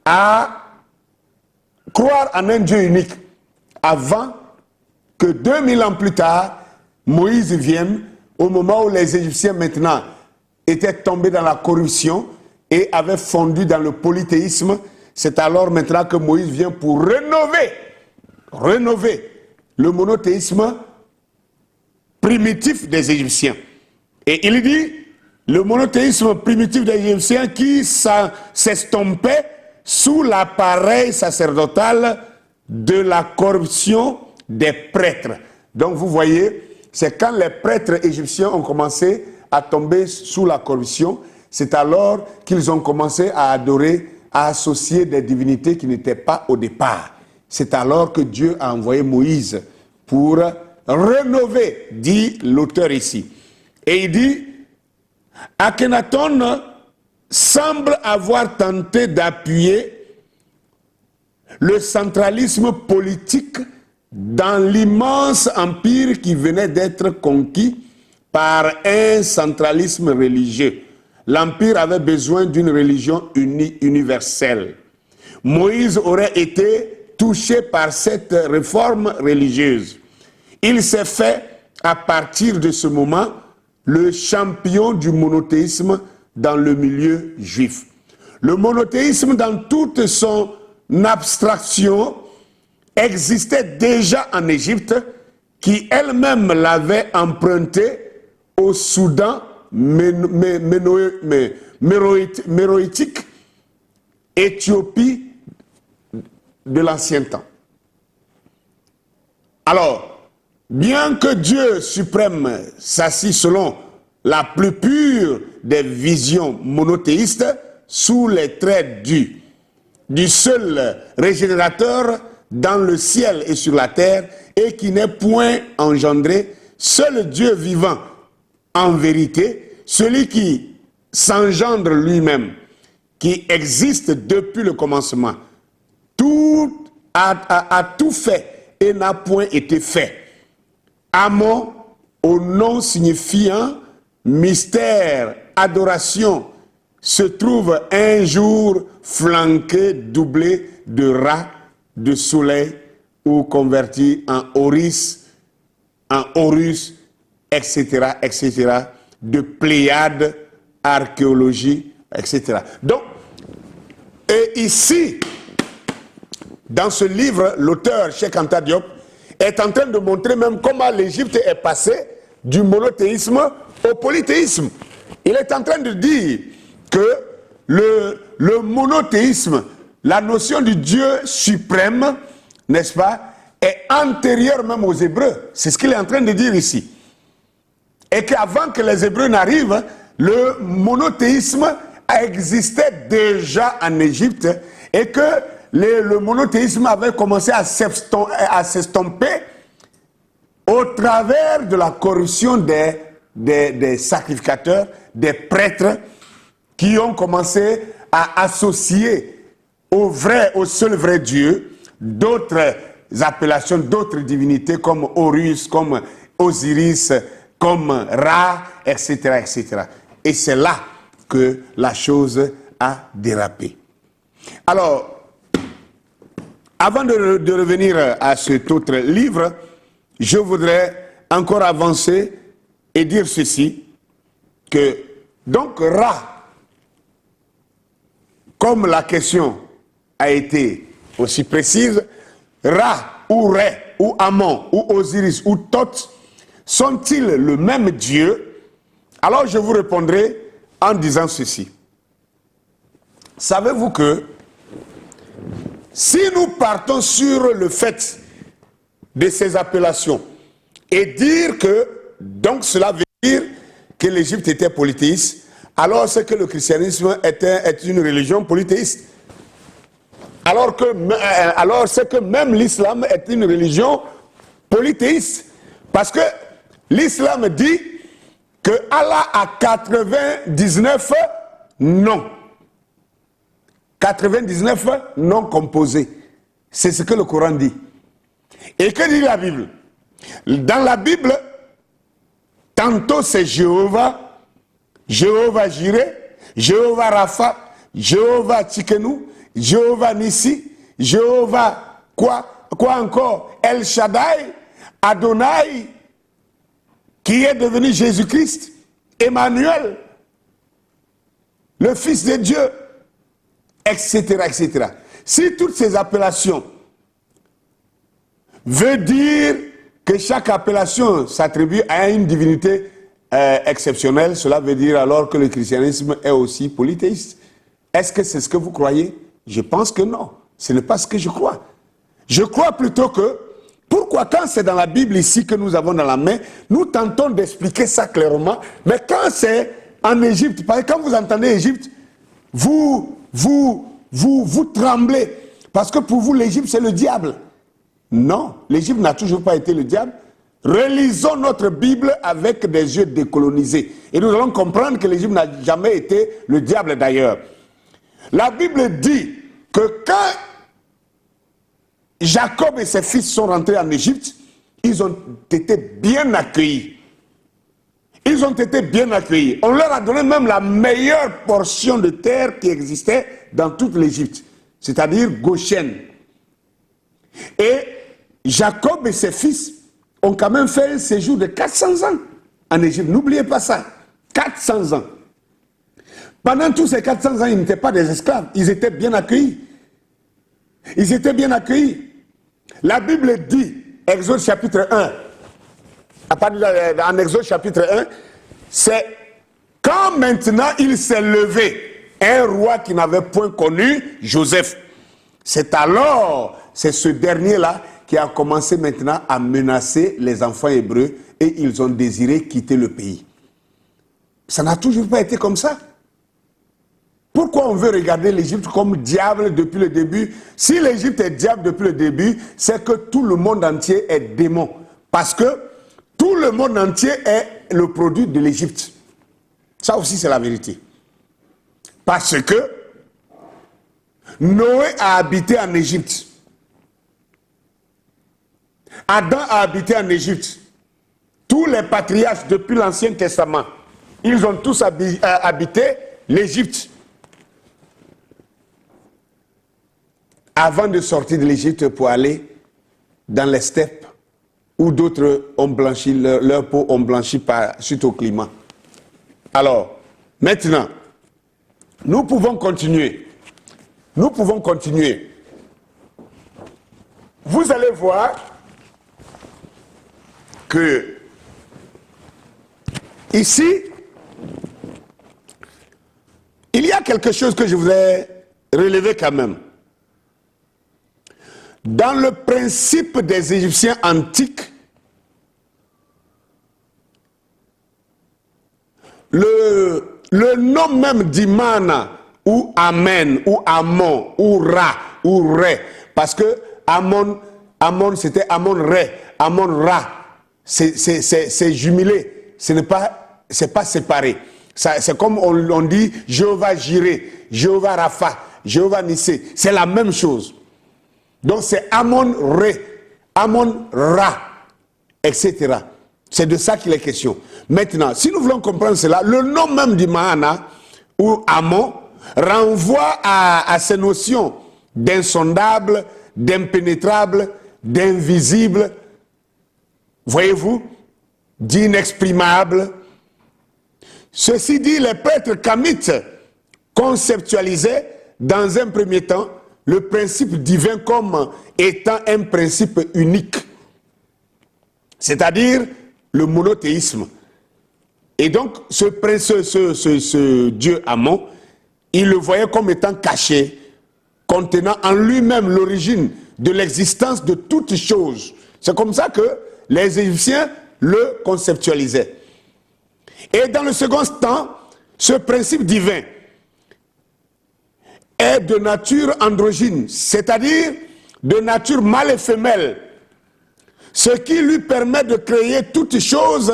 à croire en un Dieu unique avant que 2000 ans plus tard, Moïse vienne au moment où les Égyptiens maintenant étaient tombés dans la corruption et avaient fondu dans le polythéisme. C'est alors maintenant que Moïse vient pour rénover le monothéisme primitif des Égyptiens. Et il dit, le monothéisme primitif des Égyptiens qui s'estompait sous l'appareil sacerdotal de la corruption des prêtres. Donc vous voyez, c'est quand les prêtres égyptiens ont commencé à tomber sous la corruption, c'est alors qu'ils ont commencé à adorer, à associer des divinités qui n'étaient pas au départ. C'est alors que Dieu a envoyé Moïse pour rénover, dit l'auteur ici. Et il dit, Akhenaton semble avoir tenté d'appuyer le centralisme politique dans l'immense empire qui venait d'être conquis par un centralisme religieux. L'empire avait besoin d'une religion universelle. Moïse aurait été touché par cette réforme religieuse. Il s'est fait à partir de ce moment, le champion du monothéisme dans le milieu juif. Le monothéisme, dans toute son abstraction, existait déjà en Égypte, qui elle-même l'avait emprunté au Soudan méroïtique, Éthiopie de l'ancien temps. Alors, bien que Dieu suprême s'assit selon la plus pure des visions monothéistes, sous les traits du seul régénérateur dans le ciel et sur la terre, et qui n'est point engendré, seul Dieu vivant en vérité, celui qui s'engendre lui-même, qui existe depuis le commencement, tout a tout fait et n'a point été fait. Amon, au nom signifiant mystère, adoration, se trouve un jour flanqué, doublé de Ra, de soleil, ou converti en Horus, etc., etc., de Pléiades, archéologie, etc. Donc, et ici, dans ce livre, l'auteur, Cheikh Anta Diop, est en train de montrer même comment l'Égypte est passée du monothéisme au polythéisme. Il est en train de dire que le monothéisme, la notion du Dieu suprême, n'est-ce pas, est antérieure même aux Hébreux. C'est ce qu'il est en train de dire ici. Et qu'avant que les Hébreux n'arrivent, le monothéisme existait déjà en Égypte et que le monothéisme avait commencé à s'estomper au travers de la corruption des sacrificateurs, des prêtres qui ont commencé à associer au seul vrai Dieu d'autres appellations, d'autres divinités comme Horus, comme Osiris, comme Ra, etc., etc. Et c'est là que la chose a dérapé. Alors, avant de revenir à cet autre livre, je voudrais encore avancer et dire ceci, que donc Ra, comme la question a été aussi précise, Ra ou Ré ou Amon ou Osiris ou Thoth sont-ils le même Dieu? Alors je vous répondrai en disant ceci. Savez-vous que si nous partons sur le fait de ces appellations et dire que, donc cela veut dire que l'Égypte était polythéiste, alors c'est que le christianisme est une religion polythéiste. Alors c'est que même l'islam est une religion polythéiste. Parce que l'islam dit que Allah a 99 noms. 99 noms composés. C'est ce que le Coran dit. Et que dit la Bible? Dans la Bible, tantôt c'est Jéhovah, Jéhovah Jireh, Jéhovah Rapha, Jéhovah Tsikenu, Jéhovah Nissi, Jéhovah quoi encore? El Shaddai, Adonai, qui est devenu Jésus-Christ, Emmanuel, le Fils de Dieu, etc., etc. Si toutes ces appellations veulent dire que chaque appellation s'attribue à une divinité exceptionnelle, cela veut dire alors que le christianisme est aussi polythéiste. Est-ce que c'est ce que vous croyez? Je pense que non. Ce n'est pas ce que je crois. Je crois plutôt que, pourquoi quand c'est dans la Bible ici que nous avons dans la main, nous tentons d'expliquer ça clairement, mais quand c'est en Égypte, parce que quand vous entendez Égypte, vous tremblez, parce que pour vous l'Égypte c'est le diable. Non, l'Égypte n'a toujours pas été le diable. Relisons notre Bible avec des yeux décolonisés. Et nous allons comprendre que l'Égypte n'a jamais été le diable d'ailleurs. La Bible dit que quand Jacob et ses fils sont rentrés en Égypte, ils ont été bien accueillis. Ils ont été bien accueillis. On leur a donné même la meilleure portion de terre qui existait dans toute l'Égypte, c'est-à-dire Goshen. Et Jacob et ses fils ont quand même fait un séjour de 400 ans en Égypte. N'oubliez pas ça. 400 ans. Pendant tous ces 400 ans, ils n'étaient pas des esclaves. Ils étaient bien accueillis. Ils étaient bien accueillis. La Bible dit, Exode chapitre 1, en Exode chapitre 1, c'est quand maintenant il s'est levé un roi qui n'avait point connu Joseph. C'est alors, c'est ce dernier-là qui a commencé maintenant à menacer les enfants hébreux et ils ont désiré quitter le pays. Ça n'a toujours pas été comme ça. Pourquoi on veut regarder l'Égypte comme diable depuis le début? Si l'Égypte est diable depuis le début, c'est que tout le monde entier est démon. Parce que tout le monde entier est le produit de l'Égypte. Ça aussi, c'est la vérité. Parce que Noé a habité en Égypte. Adam a habité en Égypte. Tous les patriarches depuis l'Ancien Testament, ils ont tous habité l'Égypte. Avant de sortir de l'Égypte pour aller dans les steppes où d'autres ont blanchi, leur peau ont blanchi suite au climat. Alors, maintenant, nous pouvons continuer. Nous pouvons continuer. Vous allez voir que ici, il y a quelque chose que je voudrais relever quand même. Dans le principe des Égyptiens antiques, le nom même d'Imana, ou Amen, ou Amon, ou Ra, ou Ré, parce que Amon c'était Amon-Ré, Amon-Ra, c'est jumelé, c'est pas séparé. C'est comme on dit Jéhovah Jiré, Jéhovah Rapha, Jéhovah Nissé, c'est la même chose. Donc c'est Amon-Ré, Amon-Ra, etc. C'est de ça qu'il est question. Maintenant, si nous voulons comprendre cela, le nom même du Mahana, ou Amon, renvoie à ces notions d'insondable, d'impénétrable, d'invisible, voyez-vous, d'inexprimable. Ceci dit, les prêtres kamites conceptualisaient dans un premier temps le principe divin comme étant un principe unique, c'est-à-dire le monothéisme. Et donc, ce Dieu Amon, il le voyait comme étant caché, contenant en lui-même l'origine de l'existence de toutes choses. C'est comme ça que les Égyptiens le conceptualisaient. Et dans le second temps, ce principe divin est de nature androgyne, c'est-à-dire de nature mâle et femelle, ce qui lui permet de créer toutes choses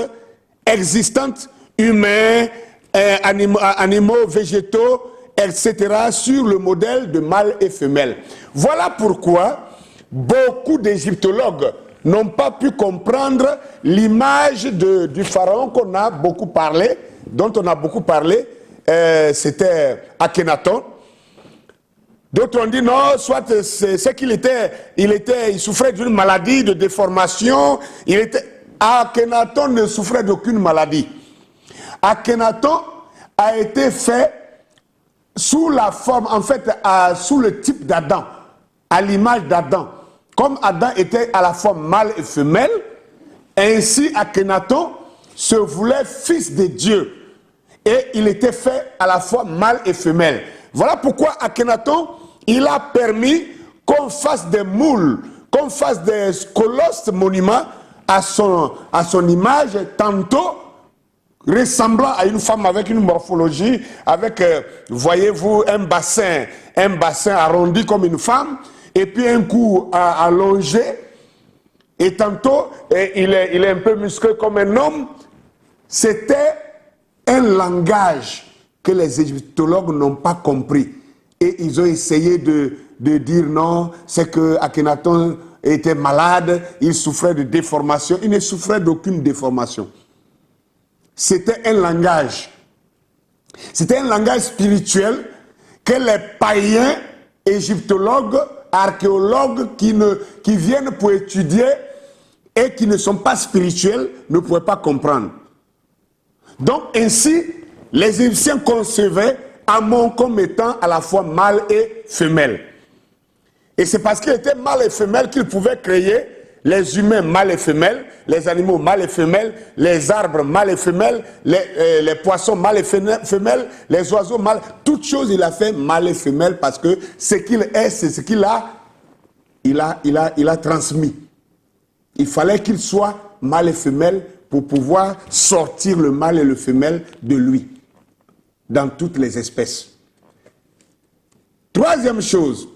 existantes, humains, animaux, végétaux, etc., sur le modèle de mâle et femelle. Voilà pourquoi beaucoup d'égyptologues n'ont pas pu comprendre l'image du pharaon qu'on a beaucoup parlé, dont on a beaucoup parlé, c'était Akhenaton. D'autres ont dit non, soit c'est qu'il il souffrait d'une maladie de déformation. Akhenaton ne souffrait d'aucune maladie. Akhenaton a été fait sous la forme, en fait, sous le type d'Adam, à l'image d'Adam. Comme Adam était à la forme mâle et femelle, ainsi Akhenaton se voulait fils de Dieu. Et il était fait à la fois mâle et femelle. Voilà pourquoi Akhenaton, il a permis qu'on fasse des moules, qu'on fasse des colosses monuments à son image, tantôt ressemblant à une femme avec une morphologie, avec, voyez-vous, un bassin arrondi comme une femme, et puis un cou allongé, et tantôt il est un peu musclé comme un homme. C'était un langage que les égyptologues n'ont pas compris. Et ils ont essayé de dire non, c'est que Akhenaton était malade, il souffrait de déformation. Il ne souffrait d'aucune déformation. C'était un langage. C'était un langage spirituel que les païens, égyptologues, archéologues qui viennent pour étudier et qui ne sont pas spirituels ne pouvaient pas comprendre. Donc ainsi, les Égyptiens concevaient Amon comme étant à la fois mâle et femelle. Et c'est parce qu'il était mâle et femelle qu'ils pouvaient créer les humains mâles et femelles, les animaux mâles et femelles, les arbres mâles et femelles, les poissons mâles et femelles, les oiseaux mâles. Toutes choses, il a fait mâle et femelle parce que ce qu'il est, c'est ce qu'il a, il a transmis. Il fallait qu'il soit mâle et femelle pour pouvoir sortir le mâle et le femelle de lui, dans toutes les espèces. Troisième chose,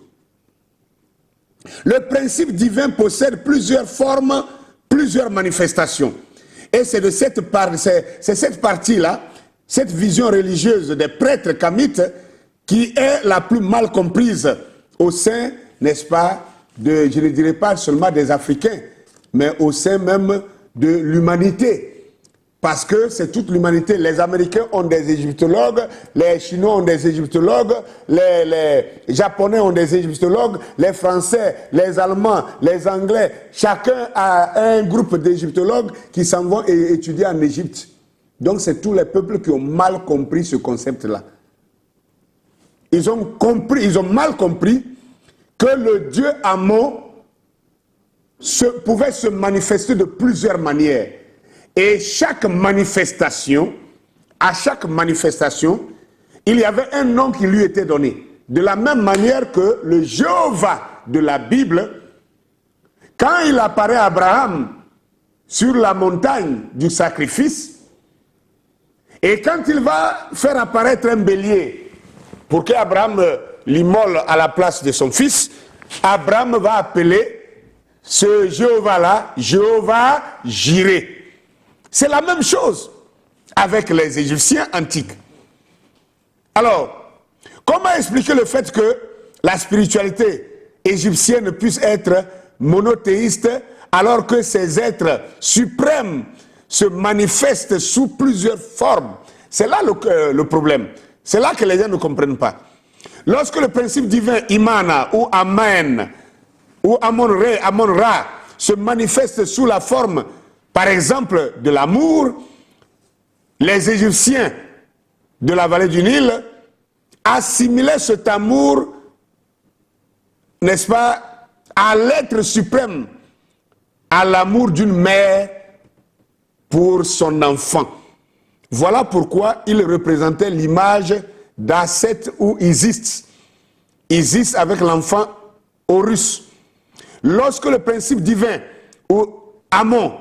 le principe divin possède plusieurs formes, plusieurs manifestations. Et c'est de cette partie-là, cette vision religieuse des prêtres kamites, qui est la plus mal comprise au sein, n'est-ce pas, je ne dirais pas seulement des Africains, mais au sein même de l'humanité. Parce que c'est toute l'humanité. Les Américains ont des égyptologues, les Chinois ont des égyptologues, les Japonais ont des égyptologues, les Français, les Allemands, les Anglais. Chacun a un groupe d'égyptologues qui s'en vont étudier en Égypte. Donc c'est tous les peuples qui ont mal compris ce concept-là. Ils ont mal compris que le dieu Amon pouvait se manifester de plusieurs manières. Et à chaque manifestation, il y avait un nom qui lui était donné. De la même manière que le Jéhovah de la Bible, quand il apparaît à Abraham sur la montagne du sacrifice, et quand il va faire apparaître un bélier pour qu'Abraham l'immole à la place de son fils, Abraham va appeler ce Jéhovah-là, Jéhovah Jireh. C'est la même chose avec les Égyptiens antiques. Alors, comment expliquer le fait que la spiritualité égyptienne puisse être monothéiste alors que ces êtres suprêmes se manifestent sous plusieurs formes? C'est là le problème. C'est là que les gens ne comprennent pas. Lorsque le principe divin Imana ou Amen ou Amon-Ra se manifeste sous la forme, par exemple, de l'amour, les Égyptiens de la vallée du Nil assimilaient cet amour, n'est-ce pas, à l'être suprême, à l'amour d'une mère pour son enfant. Voilà pourquoi il représentait l'image d'Asset ou Isis. Isis avec l'enfant Horus. Lorsque le principe divin ou Amon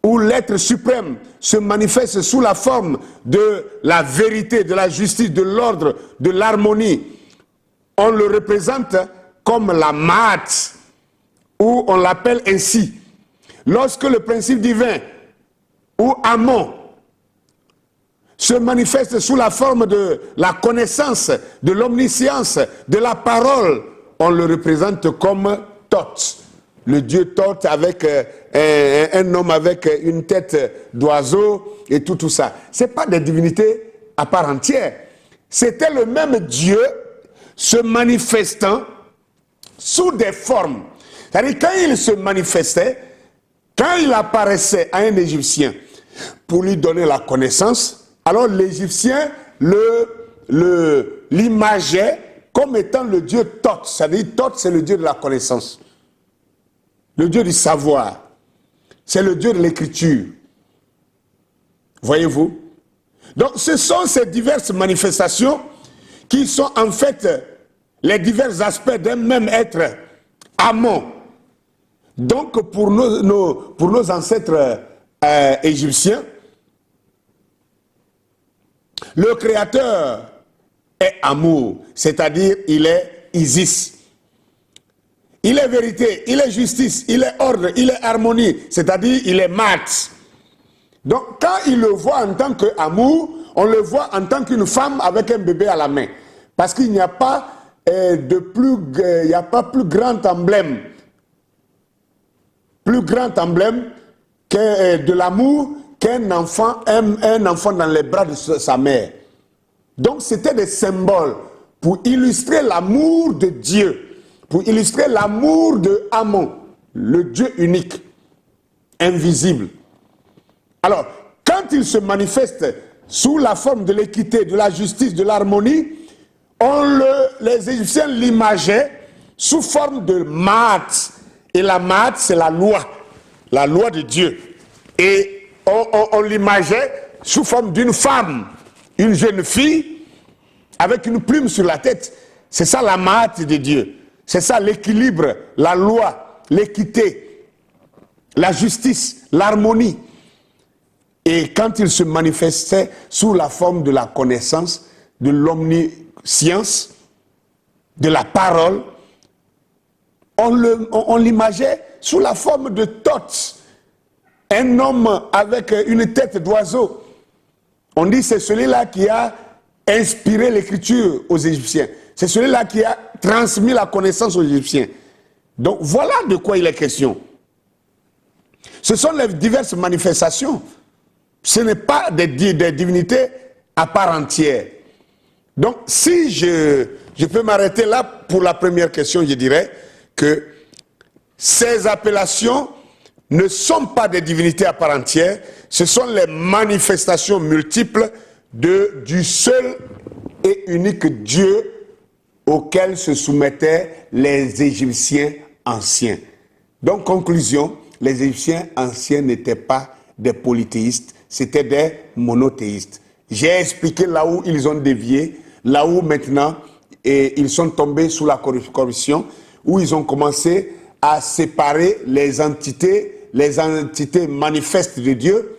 où l'être suprême se manifeste sous la forme de la vérité, de la justice, de l'ordre, de l'harmonie, on le représente comme la Maat, ou on l'appelle ainsi. Lorsque le principe divin, ou Amon, se manifeste sous la forme de la connaissance, de l'omniscience, de la parole, on le représente comme Thoth. Le dieu Thoth avec un homme avec une tête d'oiseau et tout ça. Ce n'est pas des divinités à part entière. C'était le même Dieu se manifestant sous des formes. C'est-à-dire quand il se manifestait, quand il apparaissait à un Égyptien pour lui donner la connaissance, alors l'Égyptien l'imageait comme étant le dieu Thoth. C'est-à-dire Thoth, c'est le dieu de la connaissance. Le Dieu du savoir, c'est le Dieu de l'écriture. Voyez-vous? Donc ce sont ces diverses manifestations qui sont en fait les divers aspects d'un même être, Amon. Donc pour nos ancêtres égyptiens, le créateur est amour, c'est-à-dire il est Isis. Il est vérité, il est justice, il est ordre, il est harmonie, c'est-à-dire il est mat. Donc quand il le voit en tant qu'amour, on le voit en tant qu'une femme avec un bébé à la main. Parce qu'il n'y a pas plus grand emblème que de l'amour qu'un enfant aime un enfant dans les bras de sa mère. Donc c'était des symboles pour illustrer l'amour de Dieu, pour illustrer l'amour de Amon, le Dieu unique. invisible. Alors, quand il se manifeste sous la forme de l'équité, de la justice, de l'harmonie, les Égyptiens l'imageaient sous forme de Maat. Et la Maat, c'est la loi de Dieu. Et on l'imageait sous forme d'une femme, une jeune fille, avec une plume sur la tête. C'est ça la Maat de Dieu. C'est ça l'équilibre, la loi, l'équité, la justice, l'harmonie. Et quand il se manifestait sous la forme de la connaissance, de l'omniscience, de la parole, on l'imageait sous la forme de Thoth, un homme avec une tête d'oiseau. On dit c'est celui-là qui a inspiré l'écriture aux Égyptiens. C'est celui-là qui a transmis la connaissance aux Égyptiens. Donc voilà de quoi il est question. Ce sont les diverses manifestations. Ce n'est pas des divinités à part entière. Donc si je peux m'arrêter là pour la première question, je dirais que ces appellations ne sont pas des divinités à part entière, ce sont les manifestations multiples du seul et unique Dieu auquel se soumettaient les Égyptiens anciens. Donc, conclusion, les Égyptiens anciens n'étaient pas des polythéistes, c'était des monothéistes. J'ai expliqué là où ils ont dévié, là où maintenant ils sont tombés sous la corruption, où ils ont commencé à séparer les entités manifestes de Dieu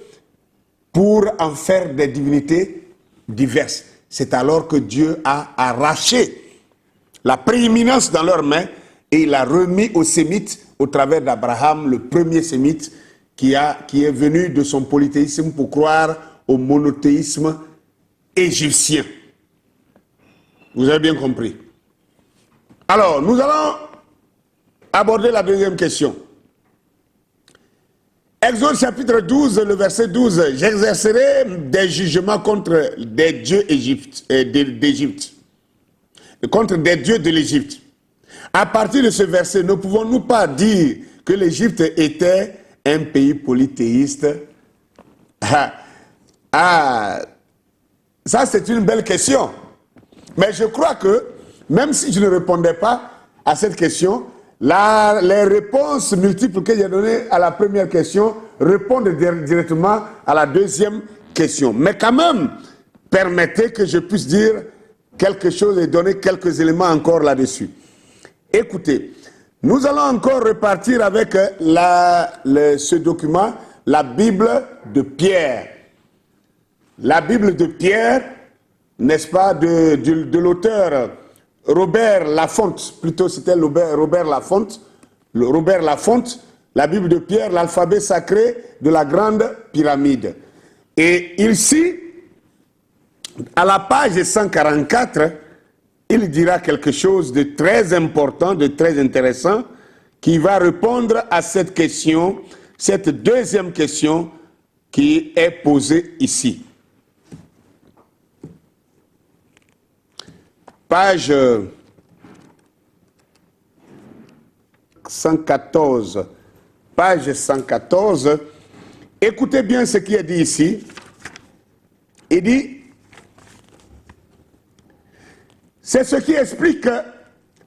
pour en faire des divinités diverses. C'est alors que Dieu a arraché la prééminence dans leurs mains et il a remis aux Sémites, au travers d'Abraham, le premier Sémite, qui est venu de son polythéisme pour croire au monothéisme égyptien. Vous avez bien compris. Alors, nous allons aborder la deuxième question. Exode chapitre 12, le verset 12. J'exercerai des jugements contre des dieux d'Égypte. Contre des dieux de l'Égypte. À partir de ce verset, ne pouvons-nous pas dire que l'Égypte était un pays polythéiste? Ça c'est une belle question. Mais je crois que, même si je ne répondais pas à cette question, les réponses multiples que j'ai données à la première question répondent directement à la deuxième question. Mais quand même, permettez que je puisse dire quelque chose et donner quelques éléments encore là-dessus. Écoutez, nous allons encore repartir avec ce document, la Bible de Pierre. La Bible de Pierre, n'est-ce pas, de l'auteur Robert Laffont, plutôt c'était Robert Laffont, la Bible de Pierre, l'alphabet sacré de la Grande Pyramide. Et ici, à la page 144, il dira quelque chose de très important, de très intéressant, qui va répondre à cette question, cette deuxième question qui est posée ici. Page 114. Page 114. Écoutez bien ce qui est dit ici. Il dit, c'est ce qui explique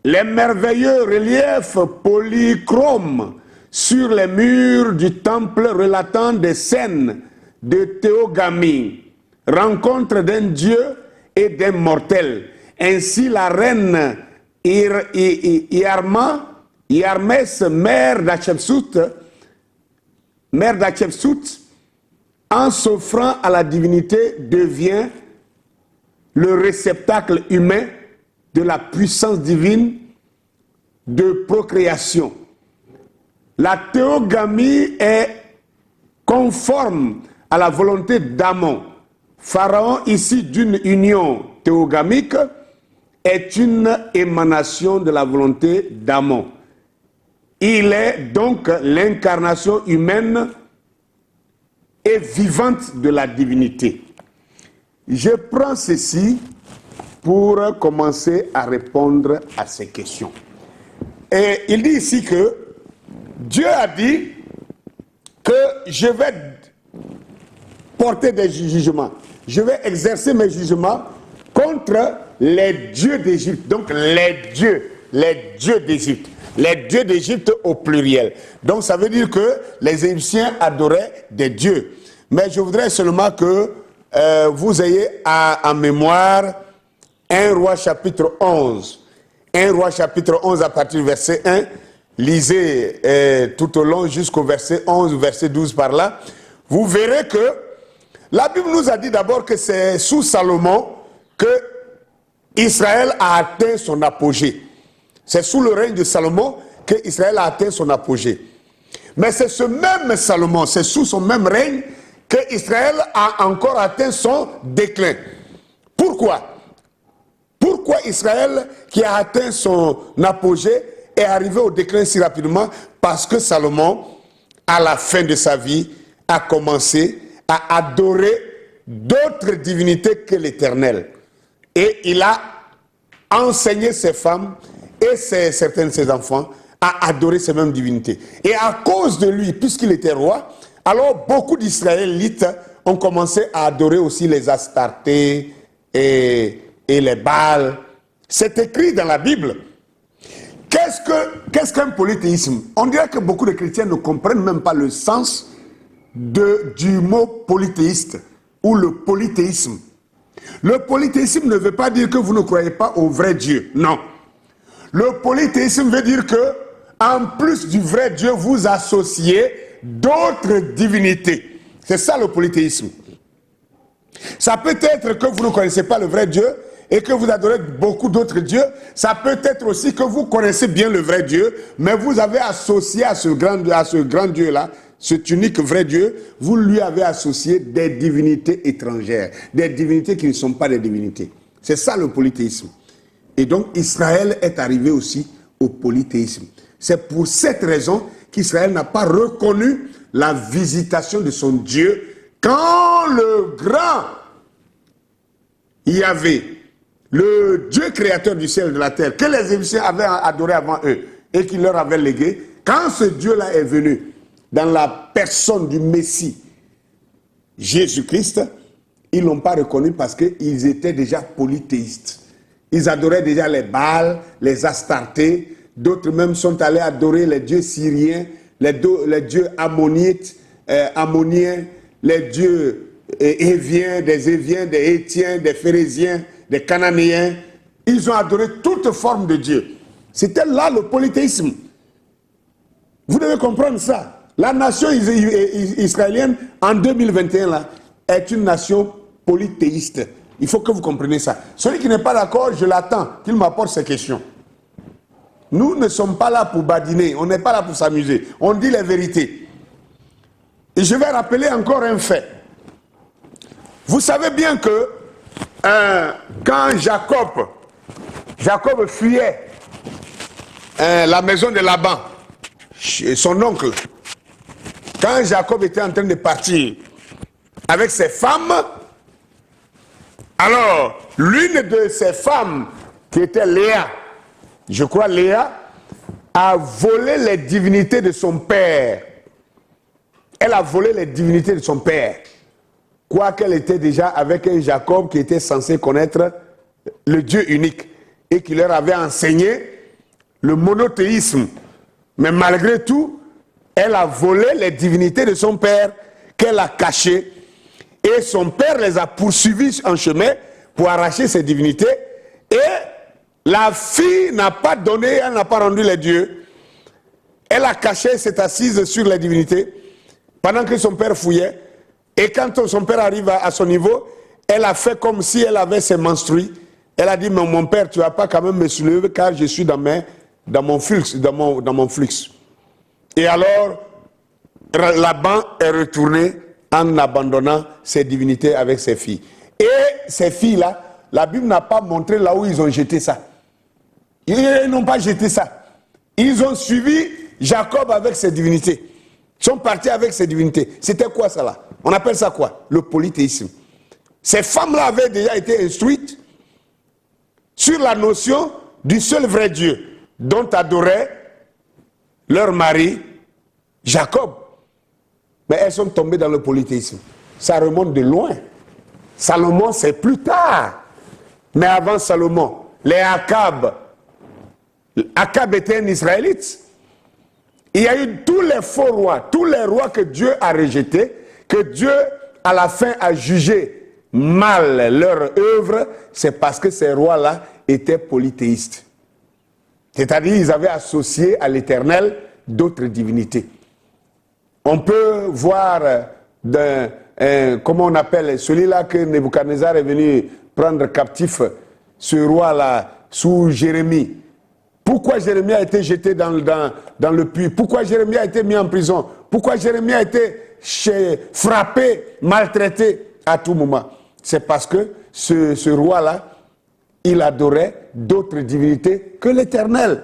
les merveilleux reliefs polychromes sur les murs du temple relatant des scènes de théogamie, rencontre d'un dieu et d'un mortel. Ainsi, la reine Iarmès, mère d'Hatchepsout, en s'offrant à la divinité, devient le réceptacle humain de la puissance divine de procréation. La théogamie est conforme à la volonté d'Amon. Pharaon, ici d'une union théogamique, est une émanation de la volonté d'Amon. Il est donc l'incarnation humaine et vivante de la divinité. Je prends ceci pour commencer à répondre à ces questions. Et il dit ici que Dieu a dit que je vais porter des jugements. Je vais exercer mes jugements contre les dieux d'Égypte. Donc les dieux d'Égypte. Les dieux d'Égypte au pluriel. Donc ça veut dire que les Égyptiens adoraient des dieux. Mais je voudrais seulement que vous ayez en mémoire 1 Roi chapitre 11. 1 Roi chapitre 11 à partir du verset 1. Lisez tout au long jusqu'au verset 11, verset 12 par là. Vous verrez que la Bible nous a dit d'abord que c'est sous Salomon que Israël a atteint son apogée. C'est sous le règne de Salomon que Israël a atteint son apogée. Mais c'est ce même Salomon, c'est sous son même règne que Israël a encore atteint son déclin. Pourquoi? Pourquoi Israël, qui a atteint son apogée, est arrivé au déclin si rapidement? Parce que Salomon, à la fin de sa vie, a commencé à adorer d'autres divinités que l'Éternel. Et il a enseigné ses femmes et certains de ses enfants à adorer ces mêmes divinités. Et à cause de lui, puisqu'il était roi, alors beaucoup d'Israélites ont commencé à adorer aussi les Astartés et les Baals. C'est écrit dans la Bible. Qu'est-ce qu'un polythéisme? On dirait que beaucoup de chrétiens ne comprennent même pas le sens du mot polythéiste ou le polythéisme. Le polythéisme ne veut pas dire que vous ne croyez pas au vrai Dieu. Non. Le polythéisme veut dire que, en plus du vrai Dieu, vous associez d'autres divinités. C'est ça le polythéisme. Ça peut être que vous ne connaissez pas le vrai Dieu et que vous adorez beaucoup d'autres dieux. Ça peut être aussi que vous connaissez bien le vrai Dieu, mais vous avez associé à ce grand Dieu-là, cet unique vrai Dieu, vous lui avez associé des divinités étrangères, des divinités qui ne sont pas des divinités. C'est ça le polythéisme. Et donc Israël est arrivé aussi au polythéisme. C'est pour cette raison qu'Israël n'a pas reconnu la visitation de son Dieu quand le grand Yahvé, le Dieu créateur du ciel et de la terre, que les Égyptiens avaient adoré avant eux et qu'il leur avait légué, quand ce Dieu-là est venu dans la personne du Messie, Jésus-Christ, ils ne l'ont pas reconnu parce qu'ils étaient déjà polythéistes. Ils adoraient déjà les Baals, les Astartés, d'autres même sont allés adorer les dieux syriens, les dieux ammonites, ammoniens, les dieux éviens, des Hétiens, des Phérésiens, des Cananéens. Ils ont adoré toutes formes de dieux. C'était là le polythéisme. Vous devez comprendre ça. La nation israélienne, en 2021, là, est une nation polythéiste. Il faut que vous compreniez ça. Celui qui n'est pas d'accord, je l'attends, qu'il m'apporte ces questions. Nous ne sommes pas là pour badiner, on n'est pas là pour s'amuser. On dit les vérités. Et je vais rappeler encore un fait. Vous savez bien que quand Jacob fuyait la maison de Laban, son oncle, quand Jacob était en train de partir avec ses femmes, alors l'une de ses femmes, qui était Léa, je crois Léa, a volé les divinités de son père. Elle a volé les divinités de son père. Quoiqu'elle était déjà avec un Jacob qui était censé connaître le Dieu unique et qui leur avait enseigné le monothéisme. Mais malgré tout, elle a volé les divinités de son père qu'elle a cachées. Et son père les a poursuivis en chemin pour arracher ces divinités. Et la fille n'a pas donné, elle n'a pas rendu les dieux. Elle a caché, s'est assise sur les divinités pendant que son père fouillait. Et quand son père arrive à son niveau, elle a fait comme si elle avait ses menstrues. Elle a dit, mais mon père, tu ne vas pas quand même me soulever car je suis dans mon flux. Et alors, Laban est retourné en abandonnant ses divinités avec ses filles. Et ces filles-là, la Bible n'a pas montré là où ils ont jeté ça. Ils n'ont pas jeté ça. Ils ont suivi Jacob avec ses divinités. Ils sont partis avec ses divinités. C'était quoi ça là? On appelle ça quoi? Le polythéisme. Ces femmes-là avaient déjà été instruites sur la notion du seul vrai Dieu dont adorait leur mari Jacob. Mais elles sont tombées dans le polythéisme. Ça remonte de loin. Salomon, c'est plus tard. Mais avant Salomon, les Akab. Akab était un Israélite. Il y a eu tous les faux rois, tous les rois que Dieu a rejetés, que Dieu, à la fin, a jugé mal leur œuvre, c'est parce que ces rois-là étaient polythéistes. C'est-à-dire, ils avaient associé à l'Éternel d'autres divinités. On peut voir comment on appelle celui-là que Nebuchadnezzar est venu prendre captif, ce roi-là, sous Jérémie. Pourquoi Jérémie a été jeté dans le puits? Pourquoi Jérémie a été mis en prison? Pourquoi Jérémie a été frappé, maltraité à tout moment? C'est parce que ce roi-là, il adorait d'autres divinités que l'Éternel.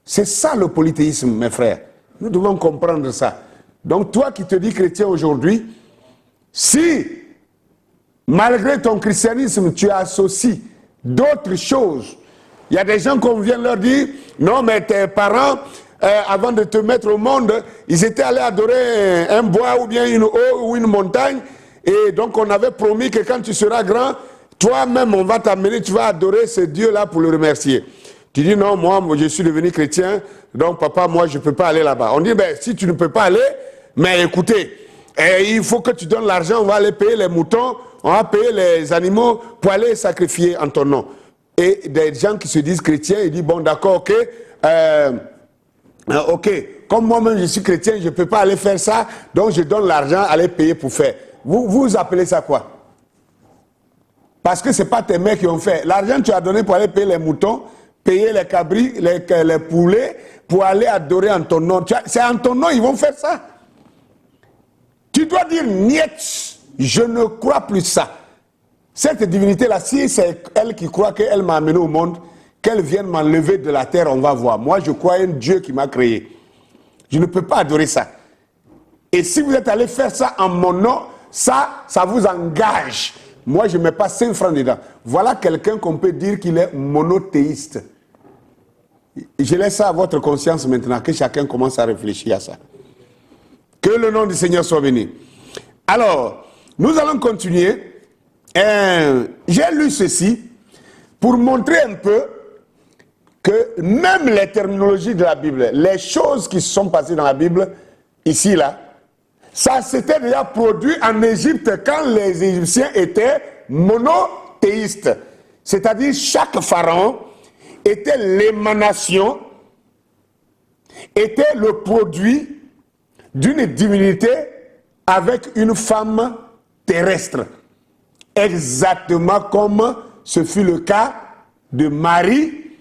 C'est ça le polythéisme, mes frères. Nous devons comprendre ça. Donc toi qui te dis chrétien aujourd'hui, si, malgré ton christianisme, tu associes d'autres choses, il y a des gens qu'on vient leur dire, non mais tes parents, avant de te mettre au monde, ils étaient allés adorer un bois ou bien une eau ou une montagne, et donc on avait promis que quand tu seras grand, toi-même on va t'amener, tu vas adorer ce Dieu-là pour le remercier. Tu dis non, moi je suis devenu chrétien, donc papa, moi je ne peux pas aller là-bas. On dit, ben si tu ne peux pas aller, mais écoutez, il faut que tu donnes l'argent, on va aller payer les moutons, on va payer les animaux pour aller sacrifier en ton nom. Et des gens qui se disent chrétiens, ils disent, bon d'accord, ok, comme moi-même je suis chrétien, je ne peux pas aller faire ça, donc je donne l'argent, aller payer pour faire. Vous appelez ça quoi? Parce que ce n'est pas tes mères qui ont fait. L'argent tu as donné pour aller payer les moutons, payer les cabris, les poulets, pour aller adorer en ton nom. C'est en ton nom, ils vont faire ça. Tu dois dire, niet, je ne crois plus ça. Cette divinité-là, si c'est elle qui croit qu'elle m'a amené au monde, qu'elle vienne m'enlever de la terre, on va voir. Moi, je crois à un Dieu qui m'a créé. Je ne peux pas adorer ça. Et si vous êtes allé faire ça en mon nom, ça vous engage. Moi, je ne mets pas 5 francs dedans. Voilà quelqu'un qu'on peut dire qu'il est monothéiste. Je laisse ça à votre conscience maintenant, que chacun commence à réfléchir à ça. Que le nom du Seigneur soit béni. Alors, nous allons continuer. J'ai lu ceci pour montrer un peu que même les terminologies de la Bible, les choses qui se sont passées dans la Bible, ici, là, ça s'était déjà produit en Égypte quand les Égyptiens étaient monothéistes. C'est-à-dire chaque pharaon était l'émanation, était le produit d'une divinité avec une femme terrestre. Exactement comme ce fut le cas de Marie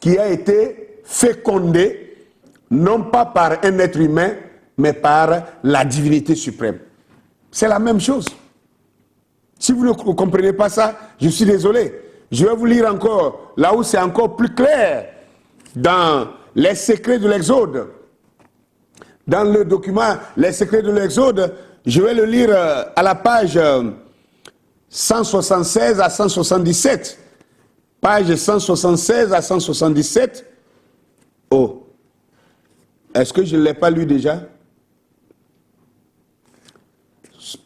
qui a été fécondée, non pas par un être humain, mais par la divinité suprême. C'est la même chose. Si vous ne comprenez pas ça, je suis désolé. Je vais vous lire encore, là où c'est encore plus clair, dans les secrets de l'Exode. Dans le document Les secrets de l'Exode, je vais le lire à la page 176 à 177. Page 176 à 177. Oh. Est-ce que je ne l'ai pas lu déjà?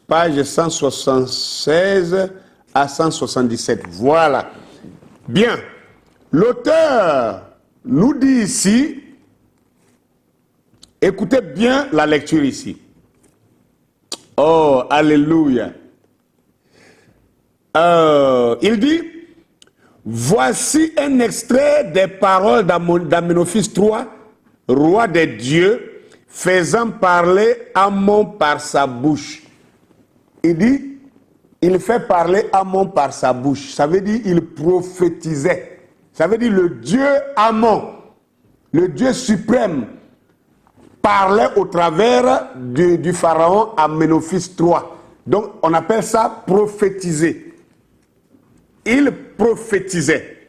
Page 176 à 177. Voilà. Bien. L'auteur nous dit ici, écoutez bien la lecture ici. Oh, alléluia. Il dit, voici un extrait des paroles d'Amenophis III, roi des dieux, faisant parler Amon par sa bouche. Il dit, il fait parler Amon par sa bouche. Ça veut dire il prophétisait. Ça veut dire le Dieu Amon, le Dieu suprême, parlait au travers du pharaon Amenophis III. Donc on appelle ça prophétiser. Il prophétisait.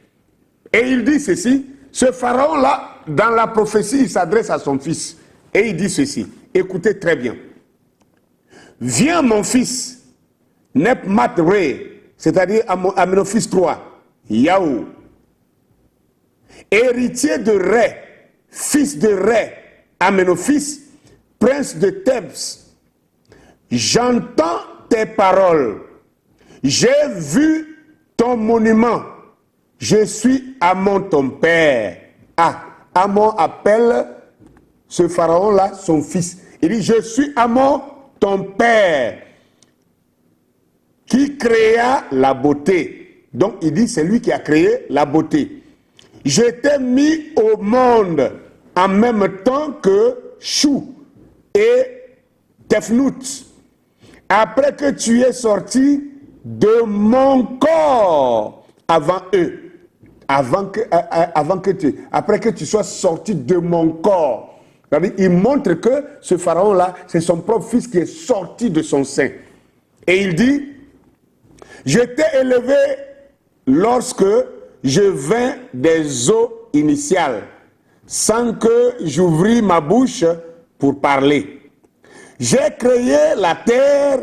Et il dit ceci, ce pharaon-là, dans la prophétie, il s'adresse à son fils. Et il dit ceci, écoutez très bien. Viens mon fils, Nep-Mat-Ré, c'est-à-dire Amenophis III, Yahou, héritier de Ré, fils de Ré, Amenophis, prince de Thèbes, j'entends tes paroles. J'ai vu ton monument. Je suis Amon ton père. Ah, Amon appelle ce pharaon-là son fils. Il dit, je suis Amon ton père, qui créa la beauté. Donc il dit, c'est lui qui a créé la beauté. Je t'ai mis au monde en même temps que Chou et Tefnout, après que tu es sorti de mon corps avant eux, après que tu sois sorti de mon corps. Il montre que ce pharaon-là, c'est son propre fils qui est sorti de son sein. Et il dit, je t'ai élevé lorsque je vins des eaux initiales, sans que j'ouvris ma bouche pour parler. J'ai créé la terre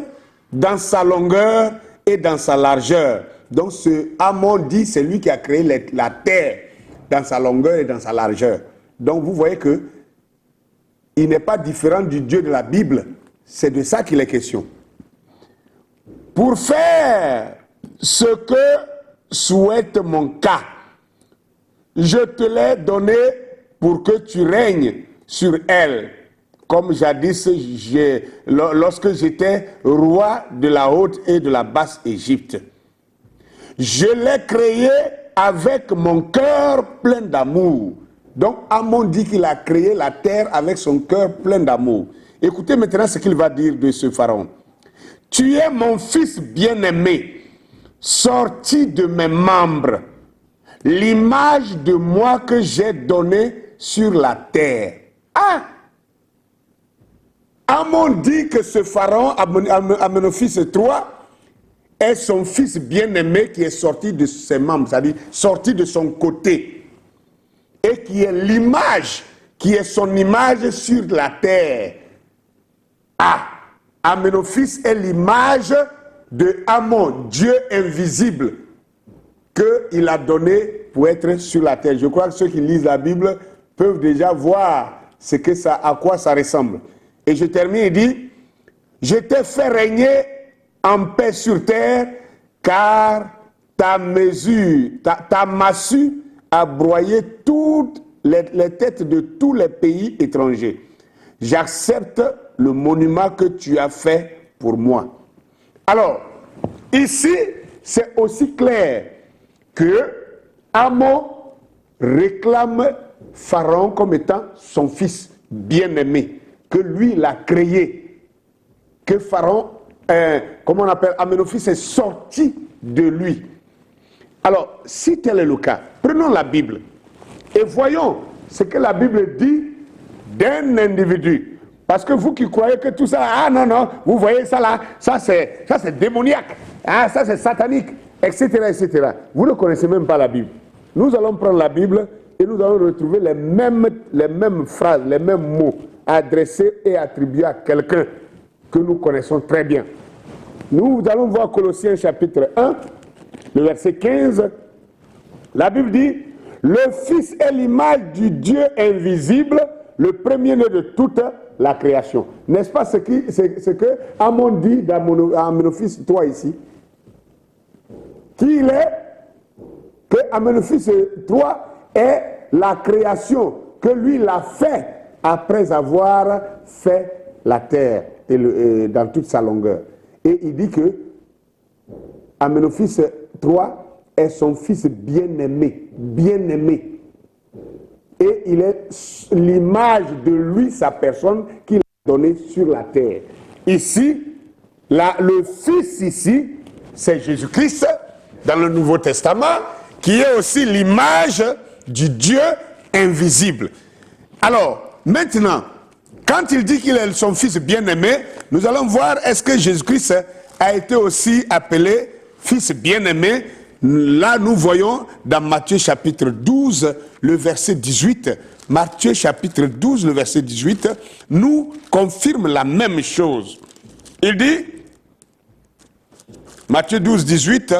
dans sa longueur et dans sa largeur. Donc ce Amon dit, c'est lui qui a créé la terre dans sa longueur et dans sa largeur. Donc vous voyez que il n'est pas différent du Dieu de la Bible. C'est de ça qu'il est question. Pour faire ce que souhaite mon cas, je te l'ai donné pour que tu règnes sur elle, comme jadis lorsque j'étais roi de la haute et de la basse Égypte. Je l'ai créé avec mon cœur plein d'amour. Donc Amon dit qu'il a créé la terre avec son cœur plein d'amour. Écoutez maintenant ce qu'il va dire de ce pharaon. Tu es mon fils bien-aimé, sorti de mes membres, l'image de moi que j'ai donnée sur la terre. Ah! Amon dit que ce pharaon, Amenophis III, est son fils bien-aimé qui est sorti de ses membres, c'est-à-dire sorti de son côté, et qui est l'image, qui est son image sur la terre. Ah! Amenophis est l'image de Amon, Dieu invisible, qu'il a donné pour être sur la terre. Je crois que ceux qui lisent la Bible peuvent déjà voir à quoi ça ressemble. Et je termine, il dit, je t'ai fait régner en paix sur terre, car ta massue a broyé toutes les têtes de tous les pays étrangers. J'accepte le monument que tu as fait pour moi. Alors, ici, c'est aussi clair que Amon réclame Pharaon comme étant son fils bien-aimé, que lui, il a créé, que Pharaon, Amenophis est sorti de lui. Alors, si tel est le cas, prenons la Bible et voyons ce que la Bible dit d'un individu. Parce que vous qui croyez que tout ça, ah non, non, vous voyez ça là, ça c'est démoniaque, ah, ça c'est satanique, etc., etc. Vous ne connaissez même pas la Bible. Nous allons prendre la Bible et nous allons retrouver les mêmes phrases, les mêmes mots adressés et attribués à quelqu'un que nous connaissons très bien. Nous allons voir Colossiens chapitre 1, le verset 15. La Bible dit, le Fils est l'image du Dieu invisible, le premier-né de toute la création. N'est-ce pas ce que Amon dit d'Amenophis III ici? Qu'il est, que Amenophis III est la création, que lui l'a fait après avoir fait la terre dans toute sa longueur. Et il dit que Amenophis III est son fils bien-aimé, bien-aimé. Et il est l'image de lui, sa personne, qu'il a donnée sur la terre. Ici, le Fils ici, c'est Jésus-Christ, dans le Nouveau Testament, qui est aussi l'image du Dieu invisible. Alors, maintenant, quand il dit qu'il est son Fils bien-aimé, nous allons voir, est-ce que Jésus-Christ a été aussi appelé Fils bien-aimé? Là, nous voyons dans Matthieu chapitre 12, le verset 18, Matthieu chapitre 12, le verset 18, nous confirme la même chose. Il dit, Matthieu 12, 18,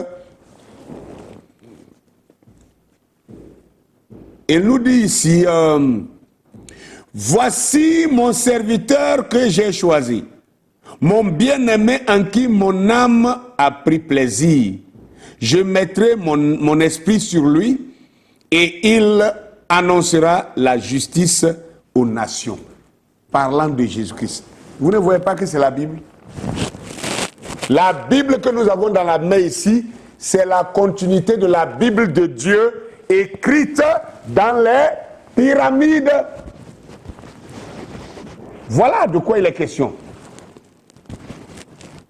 il nous dit ici, voici mon serviteur que j'ai choisi, Mon bien-aimé en qui mon âme a pris plaisir. Je mettrai mon esprit sur lui et il annoncera la justice aux nations. Parlant de Jésus-Christ. Vous ne voyez pas que c'est la Bible? La Bible que nous avons dans la main ici, c'est la continuité de la Bible de Dieu écrite dans les pyramides. Voilà de quoi il est question.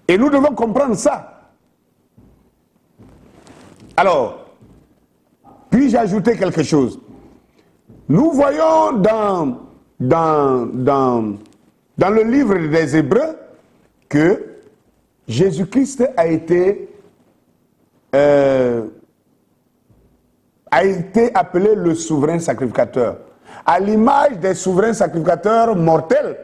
Et nous devons comprendre ça. Alors, puis-je ajouter quelque chose? Nous voyons dans le livre des Hébreux que Jésus-Christ a été appelé le souverain sacrificateur, à l'image des souverains sacrificateurs mortels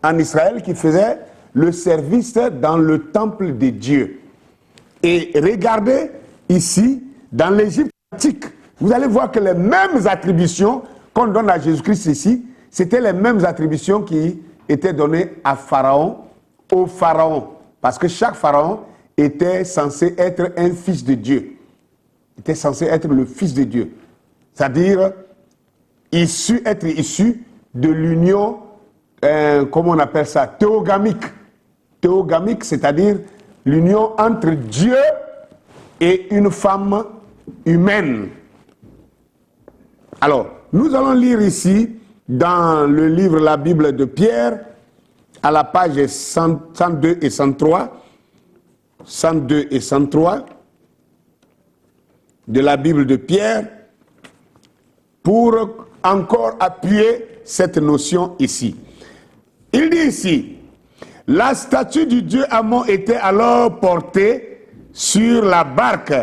en Israël qui faisaient le service dans le temple de Dieu. Et regardez ici, dans l'Égypte antique, vous allez voir que les mêmes attributions qu'on donne à Jésus-Christ ici, c'était les mêmes attributions qui étaient données à Pharaon, au Pharaon. Parce que chaque Pharaon était censé être un fils de Dieu. Il était censé être le fils de Dieu. C'est-à-dire, être issu de l'union, comment on appelle ça, théogamique. Théogamique, c'est-à-dire l'union entre Dieu et une femme humaine. Alors, nous allons lire ici, dans le livre La Bible de Pierre, à la page 102 et 103, 102 et 103 de la Bible de Pierre, pour encore appuyer cette notion ici. Il dit ici, la statue du dieu Amon était alors portée sur la barque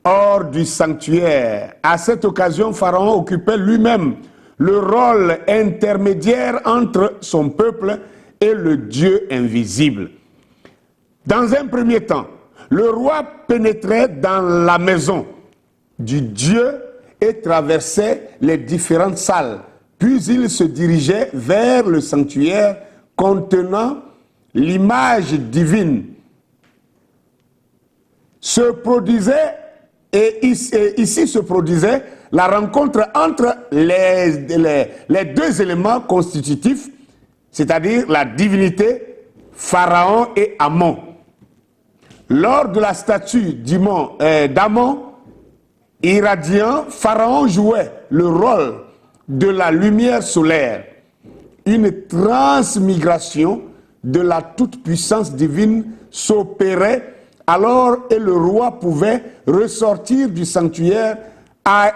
hors du sanctuaire. À cette occasion, Pharaon occupait lui-même le rôle intermédiaire entre son peuple et le Dieu invisible. Dans un premier temps, le roi pénétrait dans la maison du Dieu et traversait les différentes salles. Puis il se dirigeait vers le sanctuaire contenant l'image divine. Ici se produisait la rencontre entre les deux éléments constitutifs, c'est-à-dire la divinité, Pharaon et Amon. Lors de la statue d'Amon, irradiant, Pharaon jouait le rôle de la lumière solaire. Une transmigration de la toute-puissance divine s'opérait alors et le roi pouvait ressortir du sanctuaire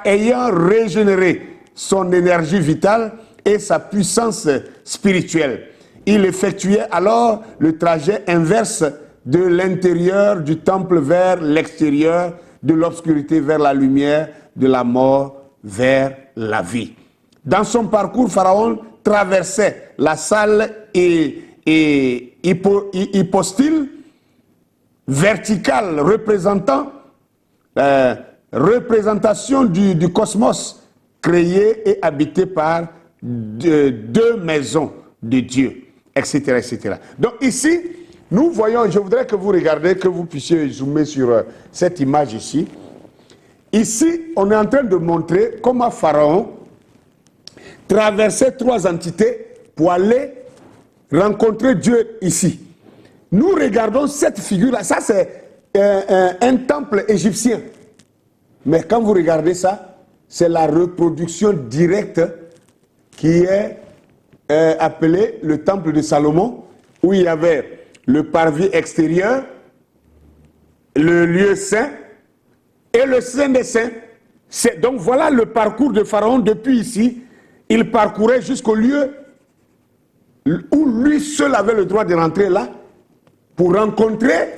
ayant régénéré son énergie vitale et sa puissance spirituelle. Il effectuait alors le trajet inverse de l'intérieur du temple vers l'extérieur, de l'obscurité vers la lumière, de la mort vers la vie. Dans son parcours, Pharaon traversait la salle hypostyle verticale représentation du cosmos créé et habité par deux maisons de Dieu, etc., etc. Donc ici, nous voyons, je voudrais que vous regardiez, que vous puissiez zoomer sur cette image ici. Ici, on est en train de montrer comment Pharaon traversait trois entités pour aller rencontrer Dieu ici. Nous regardons cette figure-là, ça c'est un temple égyptien. Mais quand vous regardez ça, c'est la reproduction directe qui est appelée le temple de Salomon, où il y avait le parvis extérieur, le lieu saint et le saint des saints. Donc voilà le parcours de Pharaon depuis ici. Il parcourait jusqu'au lieu où lui seul avait le droit de rentrer là pour rencontrer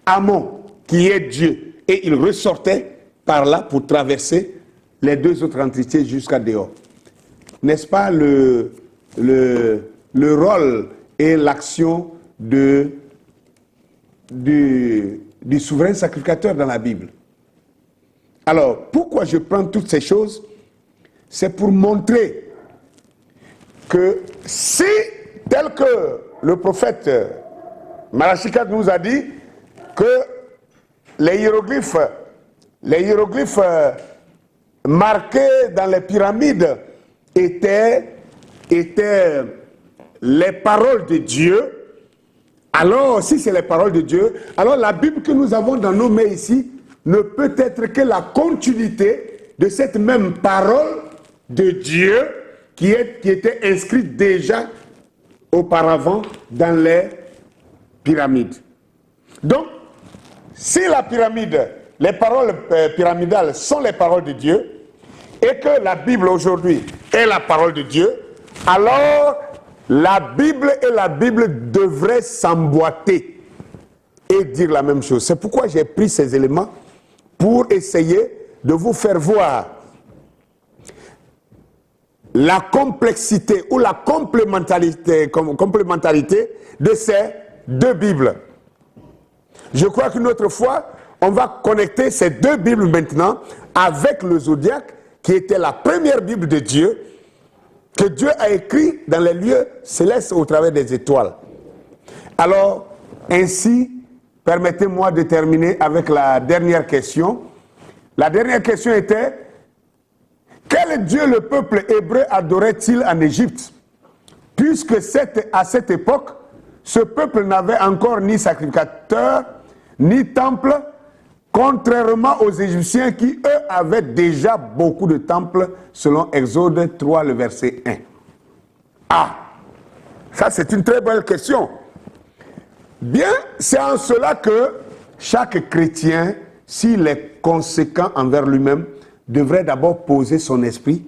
Amon, qui est Dieu. Et il ressortait par là pour traverser les deux autres entités jusqu'à dehors. N'est-ce pas le rôle et l'action du souverain sacrificateur dans la Bible? Alors, pourquoi je prends toutes ces choses? C'est pour montrer que si, tel que le prophète Malachi 4 nous a dit que les hiéroglyphes marqués dans les pyramides étaient les paroles de Dieu. Alors, si c'est les paroles de Dieu, alors la Bible que nous avons dans nos mains ici ne peut être que la continuité de cette même parole de Dieu qui était inscrite déjà auparavant dans les pyramides. Donc, si la pyramide, les paroles pyramidales sont les paroles de Dieu, et que la Bible aujourd'hui est la parole de Dieu, alors la Bible devraient s'emboîter et dire la même chose. C'est pourquoi j'ai pris ces éléments pour essayer de vous faire voir la complexité ou la complémentarité de ces deux Bibles. Je crois qu'une autre fois, on va connecter ces deux Bibles maintenant avec le Zodiaque, qui était la première Bible de Dieu, que Dieu a écrit dans les lieux célestes au travers des étoiles. Alors, ainsi, permettez-moi de terminer avec la dernière question. La dernière question était: quel Dieu le peuple hébreu adorait-il en Égypte? Puisque à cette époque, ce peuple n'avait encore ni sacrificateur, ni temple, contrairement aux Égyptiens qui, eux, avaient déjà beaucoup de temples, selon Exode 3, le verset 1. Ah, ça c'est une très belle question. Bien, c'est en cela que chaque chrétien, s'il est conséquent envers lui-même, devrait d'abord poser son esprit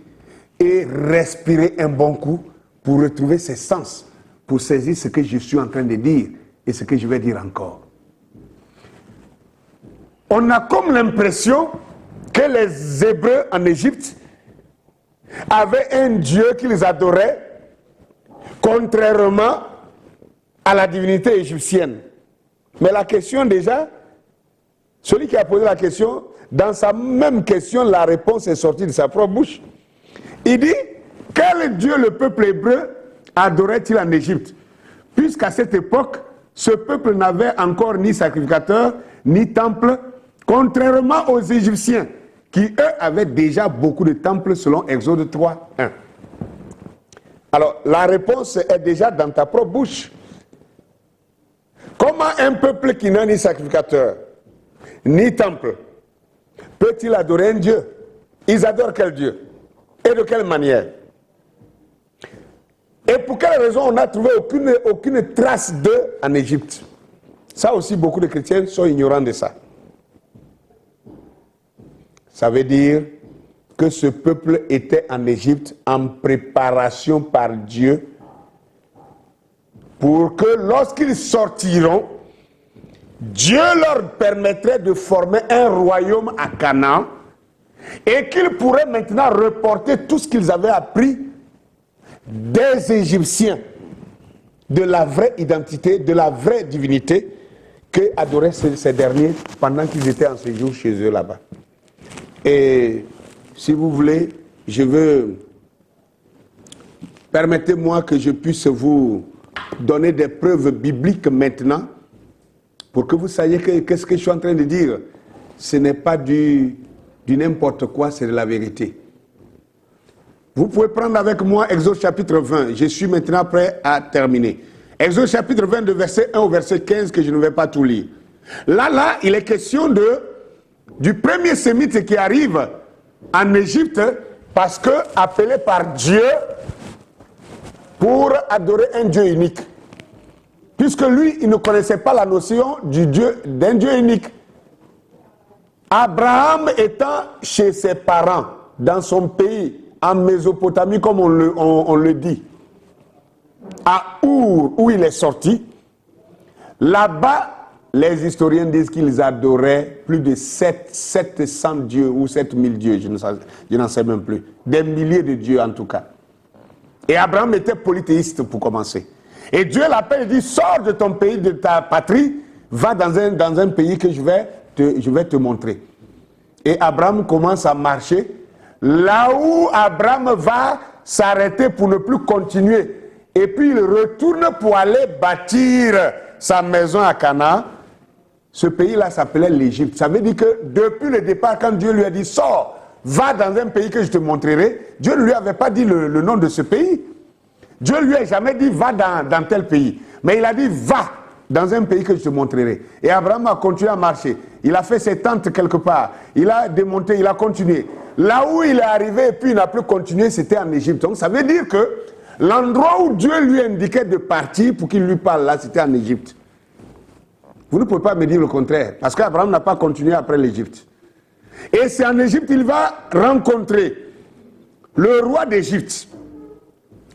et respirer un bon coup pour retrouver ses sens, pour saisir ce que je suis en train de dire et ce que je vais dire encore. On a comme l'impression que les Hébreux en Égypte avaient un Dieu qu'ils adoraient, contrairement à la divinité égyptienne. Mais la question déjà, celui qui a posé la question, dans sa même question, la réponse est sortie de sa propre bouche. Il dit: quel Dieu le peuple hébreu adorait-il en Égypte? Puisqu'à cette époque, ce peuple n'avait encore ni sacrificateur, ni temple, contrairement aux Égyptiens, qui eux avaient déjà beaucoup de temples selon Exode 3, 1. Alors, la réponse est déjà dans ta propre bouche. Comment un peuple qui n'a ni sacrificateur, ni temple, peut-il adorer un Dieu? Ils adorent quel Dieu? Et de quelle manière? Et pour quelle raison on n'a trouvé aucune trace d'eux en Égypte? Ça aussi, beaucoup de chrétiens sont ignorants de ça. Ça veut dire que ce peuple était en Égypte en préparation par Dieu pour que lorsqu'ils sortiront, Dieu leur permettrait de former un royaume à Canaan et qu'ils pourraient maintenant reporter tout ce qu'ils avaient appris des Égyptiens, de la vraie identité, de la vraie divinité que adoraient ces derniers pendant qu'ils étaient en séjour chez eux là-bas. Et si vous voulez, permettez-moi que je puisse vous donner des preuves bibliques maintenant pour que vous sachiez qu'est-ce que je suis en train de dire. Ce n'est pas du n'importe quoi, c'est de la vérité. Vous pouvez prendre avec moi Exode chapitre 20. Je suis maintenant prêt à terminer. Exode chapitre 20, de verset 1 au verset 15, que je ne vais pas tout lire. Là, il est question du premier sémite qui arrive en Égypte parce que appelé par Dieu pour adorer un Dieu unique. Puisque lui, il ne connaissait pas la notion d'un Dieu unique. Abraham étant chez ses parents, dans son pays, en Mésopotamie, comme on le dit, à Our, où il est sorti, là-bas, les historiens disent qu'ils adoraient plus de 700 dieux ou 7000 dieux, je n'en sais même plus. Des milliers de dieux en tout cas. Et Abraham était polythéiste pour commencer. Et Dieu l'appelle et dit: sors de ton pays, de ta patrie, va dans un pays que je vais te montrer. Et Abraham commence à marcher là où Abraham va s'arrêter pour ne plus continuer. et puis il retourne pour aller bâtir sa maison à Canaan, ce pays-là s'appelait l'Égypte. Ça veut dire que depuis le départ, quand Dieu lui a dit « Sors, va dans un pays que je te montrerai », Dieu ne lui avait pas dit le nom de ce pays. Dieu ne lui a jamais dit « Va dans tel pays ». Mais il a dit « Va dans un pays que je te montrerai ». Et Abraham a continué à marcher. Il a fait ses tentes quelque part. Il a démonté, il a continué. Là où il est arrivé et puis il n'a plus continué, c'était en Égypte. Donc ça veut dire que l'endroit où Dieu lui indiquait de partir pour qu'il lui parle là, c'était en Égypte. Vous ne pouvez pas me dire le contraire, parce qu'Abraham n'a pas continué après l'Égypte. Et c'est en Égypte qu'il va rencontrer le roi d'Égypte,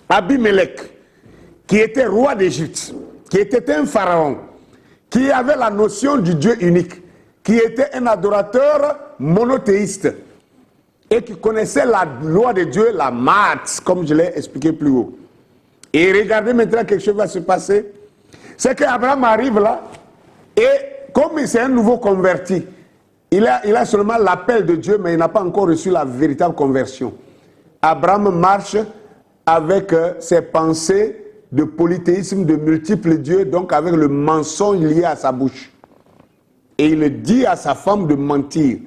Abimelech, qui était roi d'Égypte, qui était un pharaon, qui avait la notion du Dieu unique, qui était un adorateur monothéiste et qui connaissait la loi de Dieu, la maths, comme je l'ai expliqué plus haut. Et regardez maintenant, quelque chose va se passer. C'est qu'Abraham arrive là, et comme c'est un nouveau converti, il a seulement l'appel de Dieu, mais il n'a pas encore reçu la véritable conversion. Abraham marche avec ses pensées de polythéisme, de multiples dieux, donc avec le mensonge lié à sa bouche. Et il dit à sa femme de mentir.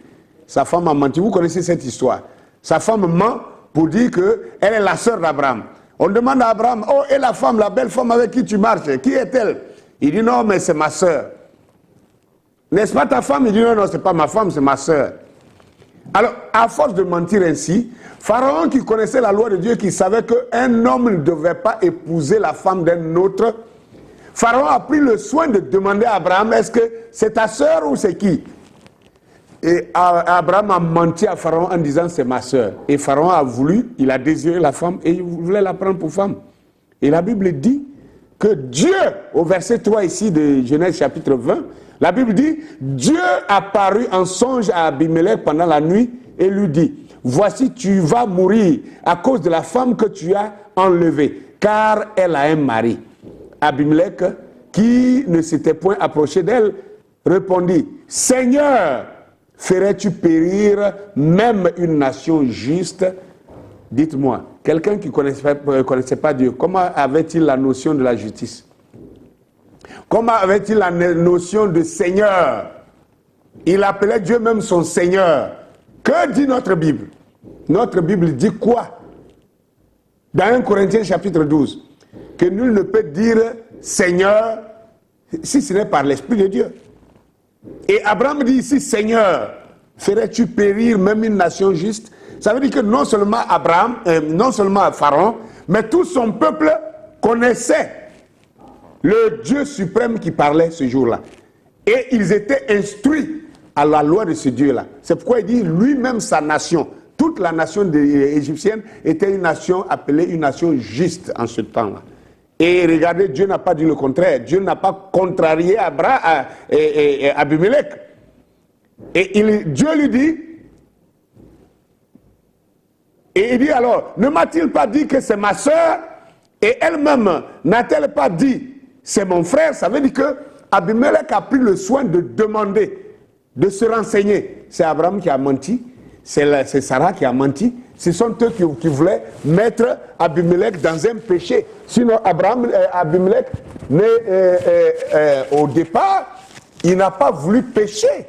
Sa femme a menti. Vous connaissez cette histoire. Sa femme ment pour dire qu'elle est la sœur d'Abraham. On demande à Abraham, oh, et la femme, la belle femme avec qui tu marches, qui est-elle? Il dit, non, mais c'est ma sœur. N'est-ce pas ta femme? Il dit, non, non, c'est pas ma femme, c'est ma sœur. Alors, à force de mentir ainsi, Pharaon qui connaissait la loi de Dieu, qui savait qu'un homme ne devait pas épouser la femme d'un autre, Pharaon a pris le soin de demander à Abraham, est-ce que c'est ta sœur ou c'est qui? Et Abraham a menti à Pharaon en disant, c'est ma sœur. Et Pharaon a voulu, il a désiré la femme et il voulait la prendre pour femme. Et la Bible dit que Dieu, au verset 3 ici de Genèse chapitre 20, la Bible dit, Dieu apparut en songe à Abimelech pendant la nuit et lui dit, voici tu vas mourir à cause de la femme que tu as enlevée, car elle a un mari. Abimelech, qui ne s'était point approché d'elle, répondit, Seigneur, ferais-tu périr même une nation juste? Dites-moi, quelqu'un qui ne connaissait pas Dieu, comment avait-il la notion de la justice? Comment avait-il la notion de Seigneur? Il appelait Dieu même son Seigneur. Que dit notre Bible? Notre Bible dit quoi? Dans 1 Corinthiens chapitre 12, que nul ne peut dire Seigneur si ce n'est par l'Esprit de Dieu. Et Abraham dit ici, Seigneur, ferais-tu périr même une nation juste? Ça veut dire que non seulement non seulement Pharaon, mais tout son peuple connaissait le Dieu suprême qui parlait ce jour-là. Et ils étaient instruits à la loi de ce Dieu-là. C'est pourquoi il dit lui-même sa nation. Toute la nation égyptienne était une nation appelée une nation juste en ce temps-là. Et regardez, Dieu n'a pas dit le contraire. Dieu n'a pas contrarié Abimelech. Et Dieu lui dit, et il dit alors, ne m'a-t-il pas dit que c'est ma sœur? Et elle-même, n'a-t-elle pas dit, c'est mon frère? Ça veut dire que Abimelech a pris le soin de demander, de se renseigner. C'est Abraham qui a menti, c'est Sarah qui a menti. Ce sont eux qui voulaient mettre Abimelech dans un péché. Sinon, Abimelech, au départ, il n'a pas voulu pécher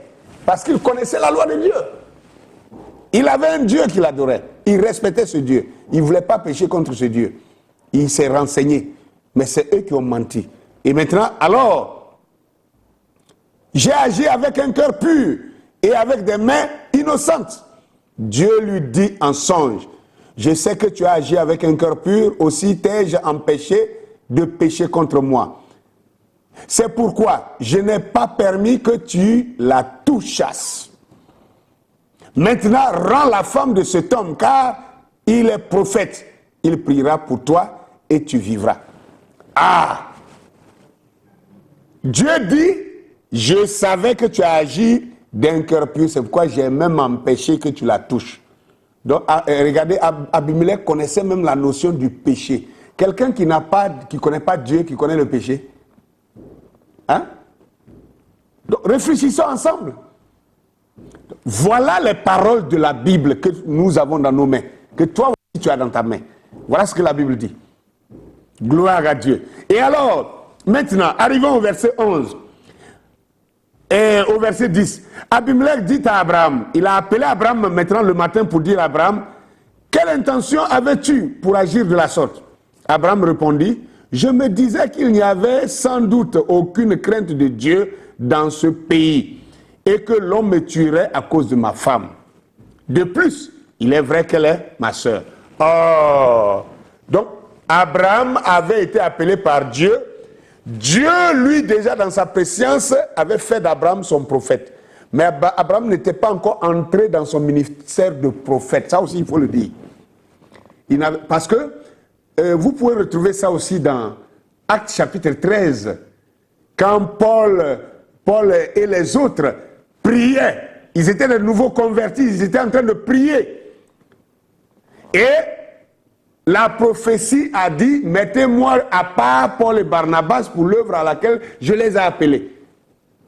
parce qu'il connaissait la loi de Dieu. Il avait un Dieu qu'il adorait. Il respectait ce Dieu. Il ne voulait pas pécher contre ce Dieu. Il s'est renseigné. Mais c'est eux qui ont menti. Et maintenant, alors, j'ai agi avec un cœur pur et avec des mains innocentes. Dieu lui dit en songe, je sais que tu as agi avec un cœur pur, aussi t'ai-je empêché de pécher contre moi. C'est pourquoi je n'ai pas permis que tu la touchasses. Maintenant, rends la femme de cet homme, car il est prophète. Il priera pour toi et tu vivras. Ah! Dieu dit, je savais que tu as agi d'un cœur pur, c'est pourquoi j'ai même empêché que tu la touches. Donc, regardez, Abimelech connaissait même la notion du péché. Quelqu'un qui ne connaît pas Dieu, qui connaît le péché. Hein? Donc, réfléchissons ensemble. Voilà les paroles de la Bible que nous avons dans nos mains, que toi aussi tu as dans ta main. Voilà ce que la Bible dit. Gloire à Dieu. Et alors, maintenant, arrivons au verset 11. Et au verset 10. Abimelech dit à Abraham, il a appelé Abraham maintenant le matin pour dire à Abraham, quelle intention avais-tu pour agir de la sorte? Abraham répondit, je me disais qu'il n'y avait sans doute aucune crainte de Dieu dans ce pays et que l'on me tuerait à cause de ma femme. De plus, il est vrai qu'elle est ma sœur. Oh! Donc, Abraham avait été appelé par Dieu. Dieu, lui, déjà dans sa préscience, avait fait d'Abraham son prophète. Mais Abraham n'était pas encore entré dans son ministère de prophète. Ça aussi, il faut le dire. Parce que vous pouvez retrouver ça aussi dans Actes chapitre 13. Quand Paul et les autres priaient, ils étaient de nouveaux convertis, ils étaient en train de prier. Et la prophétie a dit, mettez-moi à part Paul et Barnabas pour l'œuvre à laquelle je les ai appelés.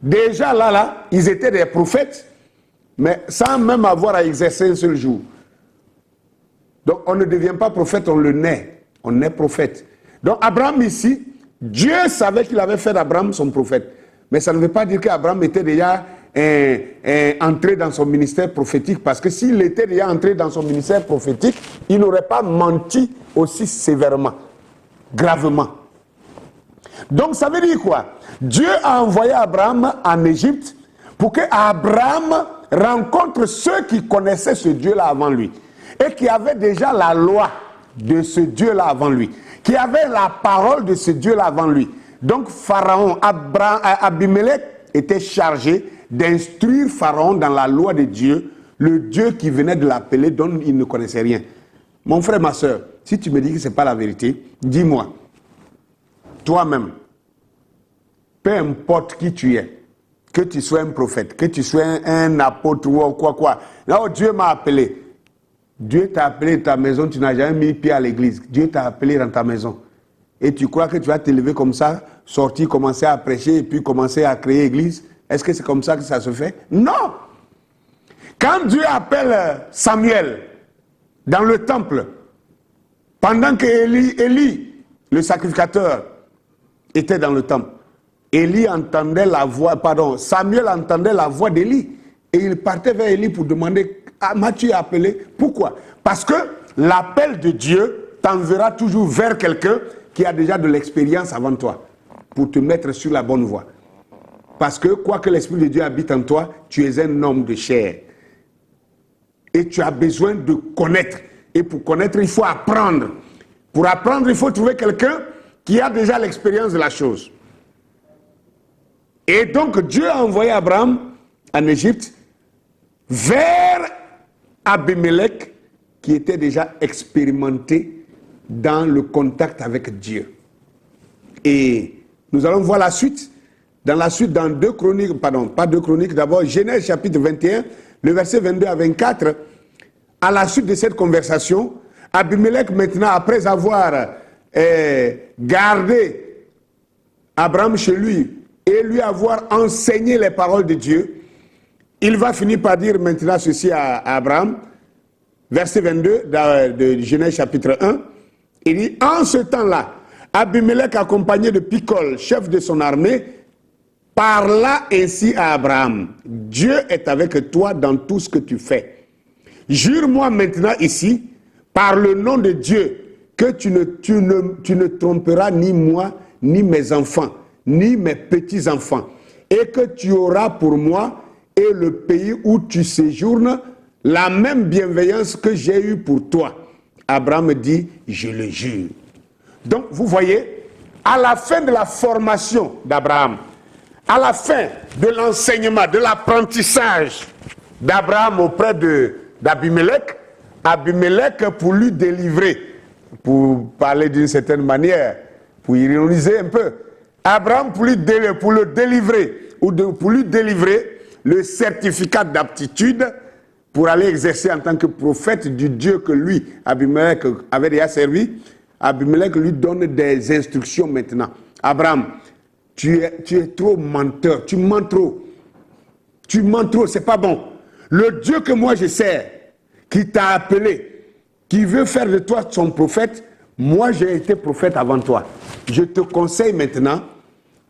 Déjà là, ils étaient des prophètes, mais sans même avoir à exercer un seul jour. Donc on ne devient pas prophète, on le naît. On est prophète. Donc Abraham ici, Dieu savait qu'il avait fait d'Abraham son prophète. Mais ça ne veut pas dire qu'Abraham était déjà entré dans son ministère prophétique, parce que s'il était déjà entré dans son ministère prophétique, il n'aurait pas menti aussi sévèrement, gravement. Donc ça veut dire quoi? Dieu a envoyé Abraham en Égypte pour que Abraham rencontre ceux qui connaissaient ce Dieu-là avant lui et qui avaient déjà la loi de ce Dieu-là avant lui, qui avaient la parole de ce Dieu-là avant lui. Donc Pharaon, Abimelech était chargé d'instruire Pharaon dans la loi de Dieu, le Dieu qui venait de l'appeler, dont il ne connaissait rien. Mon frère, ma soeur, si tu me dis que ce n'est pas la vérité, dis-moi, toi-même, peu importe qui tu es, que tu sois un prophète, que tu sois un apôtre ou quoi, là où Dieu m'a appelé, Dieu t'a appelé dans ta maison, tu n'as jamais mis pied à l'église, Dieu t'a appelé dans ta maison. Et tu crois que tu vas t'élever comme ça, sortir, commencer à prêcher et puis commencer à créer église? Est-ce que c'est comme ça que ça se fait? Non! Quand Dieu appelle Samuel dans le temple, pendant que Élie, le sacrificateur, était dans le temple, Samuel entendait la voix d'Élie et il partait vers Élie pour demander, m'as-tu appelé? Pourquoi? Parce que l'appel de Dieu t'enverra toujours vers quelqu'un qui a déjà de l'expérience avant toi pour te mettre sur la bonne voie. Parce que, quoi que l'Esprit de Dieu habite en toi, tu es un homme de chair. Et tu as besoin de connaître. Et pour connaître, il faut apprendre. Pour apprendre, il faut trouver quelqu'un qui a déjà l'expérience de la chose. Et donc, Dieu a envoyé Abraham en Égypte vers Abimelech, qui était déjà expérimenté dans le contact avec Dieu. Et nous allons voir la suite. Dans 2 Chroniques, pas 2 Chroniques, d'abord Genèse chapitre 21, le verset 22 à 24. À la suite de cette conversation, Abimelech maintenant, après avoir gardé Abraham chez lui et lui avoir enseigné les paroles de Dieu, il va finir par dire maintenant ceci à Abraham, verset 22 de Genèse chapitre 1, il dit, en ce temps-là, Abimelech accompagné de Picol, chef de son armée, parla ainsi à Abraham, Dieu est avec toi dans tout ce que tu fais. Jure-moi maintenant ici, par le nom de Dieu, que tu ne tromperas ni moi, ni mes enfants, ni mes petits-enfants, et que tu auras pour moi et le pays où tu séjournes la même bienveillance que j'ai eue pour toi. Abraham dit, je le jure. Donc, vous voyez, à la fin de la formation d'Abraham, à la fin de l'enseignement, de l'apprentissage d'Abraham auprès d'Abimelech, Abimelech, pour lui délivrer, pour parler d'une certaine manière, pour ironiser un peu, Abraham, pour le délivrer, pour lui délivrer le certificat d'aptitude pour aller exercer en tant que prophète du Dieu que lui, Abimelech, avait déjà servi, Abimelech lui donne des instructions maintenant. Abraham, tu es trop menteur, tu mens trop. Tu mens trop, c'est pas bon. Le Dieu que moi je sers, qui t'a appelé, qui veut faire de toi son prophète, moi j'ai été prophète avant toi. Je te conseille maintenant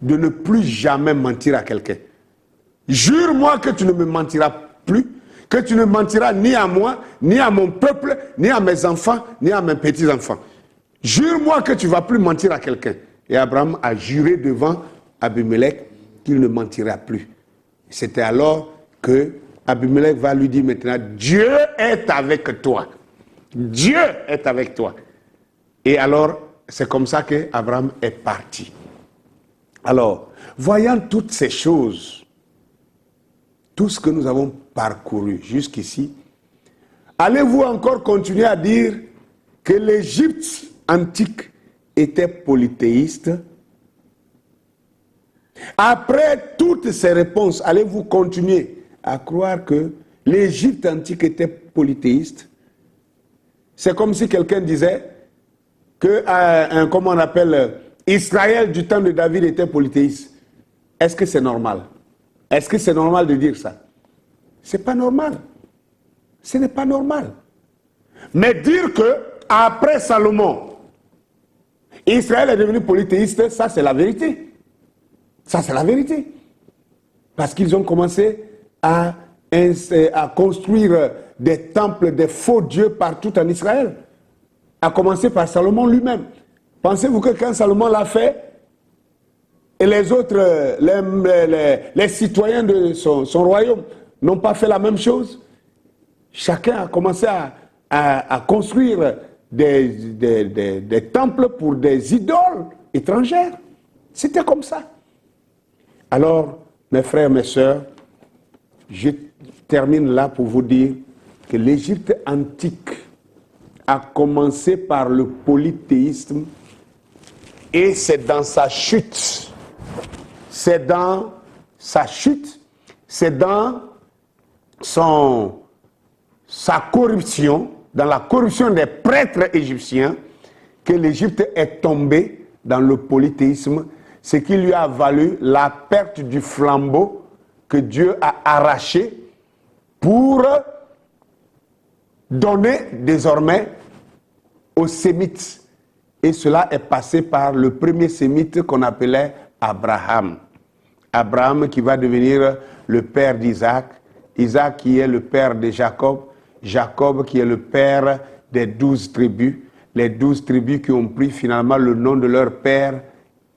de ne plus jamais mentir à quelqu'un. Jure-moi que tu ne me mentiras plus, que tu ne mentiras ni à moi, ni à mon peuple, ni à mes enfants, ni à mes petits-enfants. Jure-moi que tu ne vas plus mentir à quelqu'un. Et Abraham a juré devant Abimelech qu'il ne mentira plus. C'était alors que Abimelech va lui dire maintenant, Dieu est avec toi. Dieu est avec toi. Et alors, c'est comme ça qu'Abraham est parti. Alors, voyant toutes ces choses, tout ce que nous avons parcouru jusqu'ici, allez-vous encore continuer à dire que l'Égypte antique était polythéiste? Après toutes ces réponses, allez-vous continuer à croire que l'Égypte antique était polythéiste? C'est comme si quelqu'un disait que, comment on appelle, Israël du temps de David était polythéiste. Est-ce que c'est normal? Est-ce que c'est normal de dire ça? C'est pas normal. Ce n'est pas normal. Mais dire que après Salomon, Israël est devenu polythéiste, ça c'est la vérité. Ça c'est la vérité. Parce qu'ils ont commencé à construire des temples, des faux dieux partout en Israël. À commencer par Salomon lui-même. Pensez-vous que quand Salomon l'a fait, et les autres, les citoyens de son royaume n'ont pas fait la même chose? Chacun a commencé à construire des temples pour des idoles étrangères. C'était comme ça. Alors, mes frères, mes sœurs, je termine là pour vous dire que l'Égypte antique a commencé par le polythéisme et c'est dans sa chute. C'est dans sa chute, c'est dans sa corruption, dans la corruption des prêtres égyptiens, que l'Égypte est tombée dans le polythéisme, ce qui lui a valu la perte du flambeau que Dieu a arraché pour donner désormais aux Sémites. Et cela est passé par le premier Sémite qu'on appelait Abraham. Abraham qui va devenir le père d'Isaac, Isaac qui est le père de Jacob, Jacob qui est le père des 12 tribus, les 12 tribus qui ont pris finalement le nom de leur père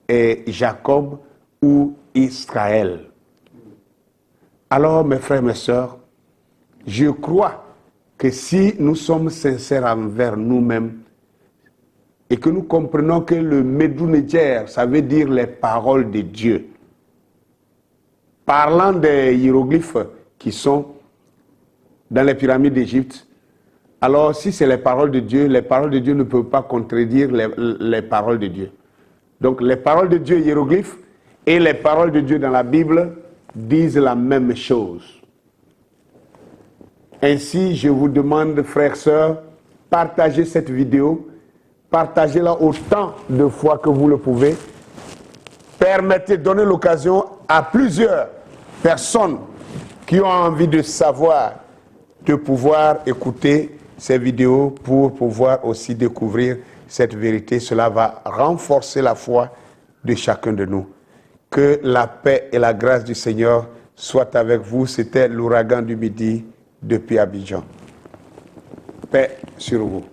est Jacob ou Israël. Alors mes frères, mes sœurs, je crois que si nous sommes sincères envers nous-mêmes et que nous comprenons que le Medunedjer, ça veut dire les paroles de Dieu, parlant des hiéroglyphes qui sont dans les pyramides d'Égypte, alors si c'est les paroles de Dieu ne peuvent pas contredire les paroles de Dieu. Donc les paroles de Dieu hiéroglyphes et les paroles de Dieu dans la Bible disent la même chose. Ainsi, je vous demande, frères, sœurs, partagez cette vidéo, partagez-la autant de fois que vous le pouvez. Permettez, donnez l'occasion à plusieurs personnes qui ont envie de savoir, de pouvoir écouter ces vidéos pour pouvoir aussi découvrir cette vérité. Cela va renforcer la foi de chacun de nous. Que la paix et la grâce du Seigneur soient avec vous. C'était l'ouragan du midi depuis Abidjan. Paix sur vous.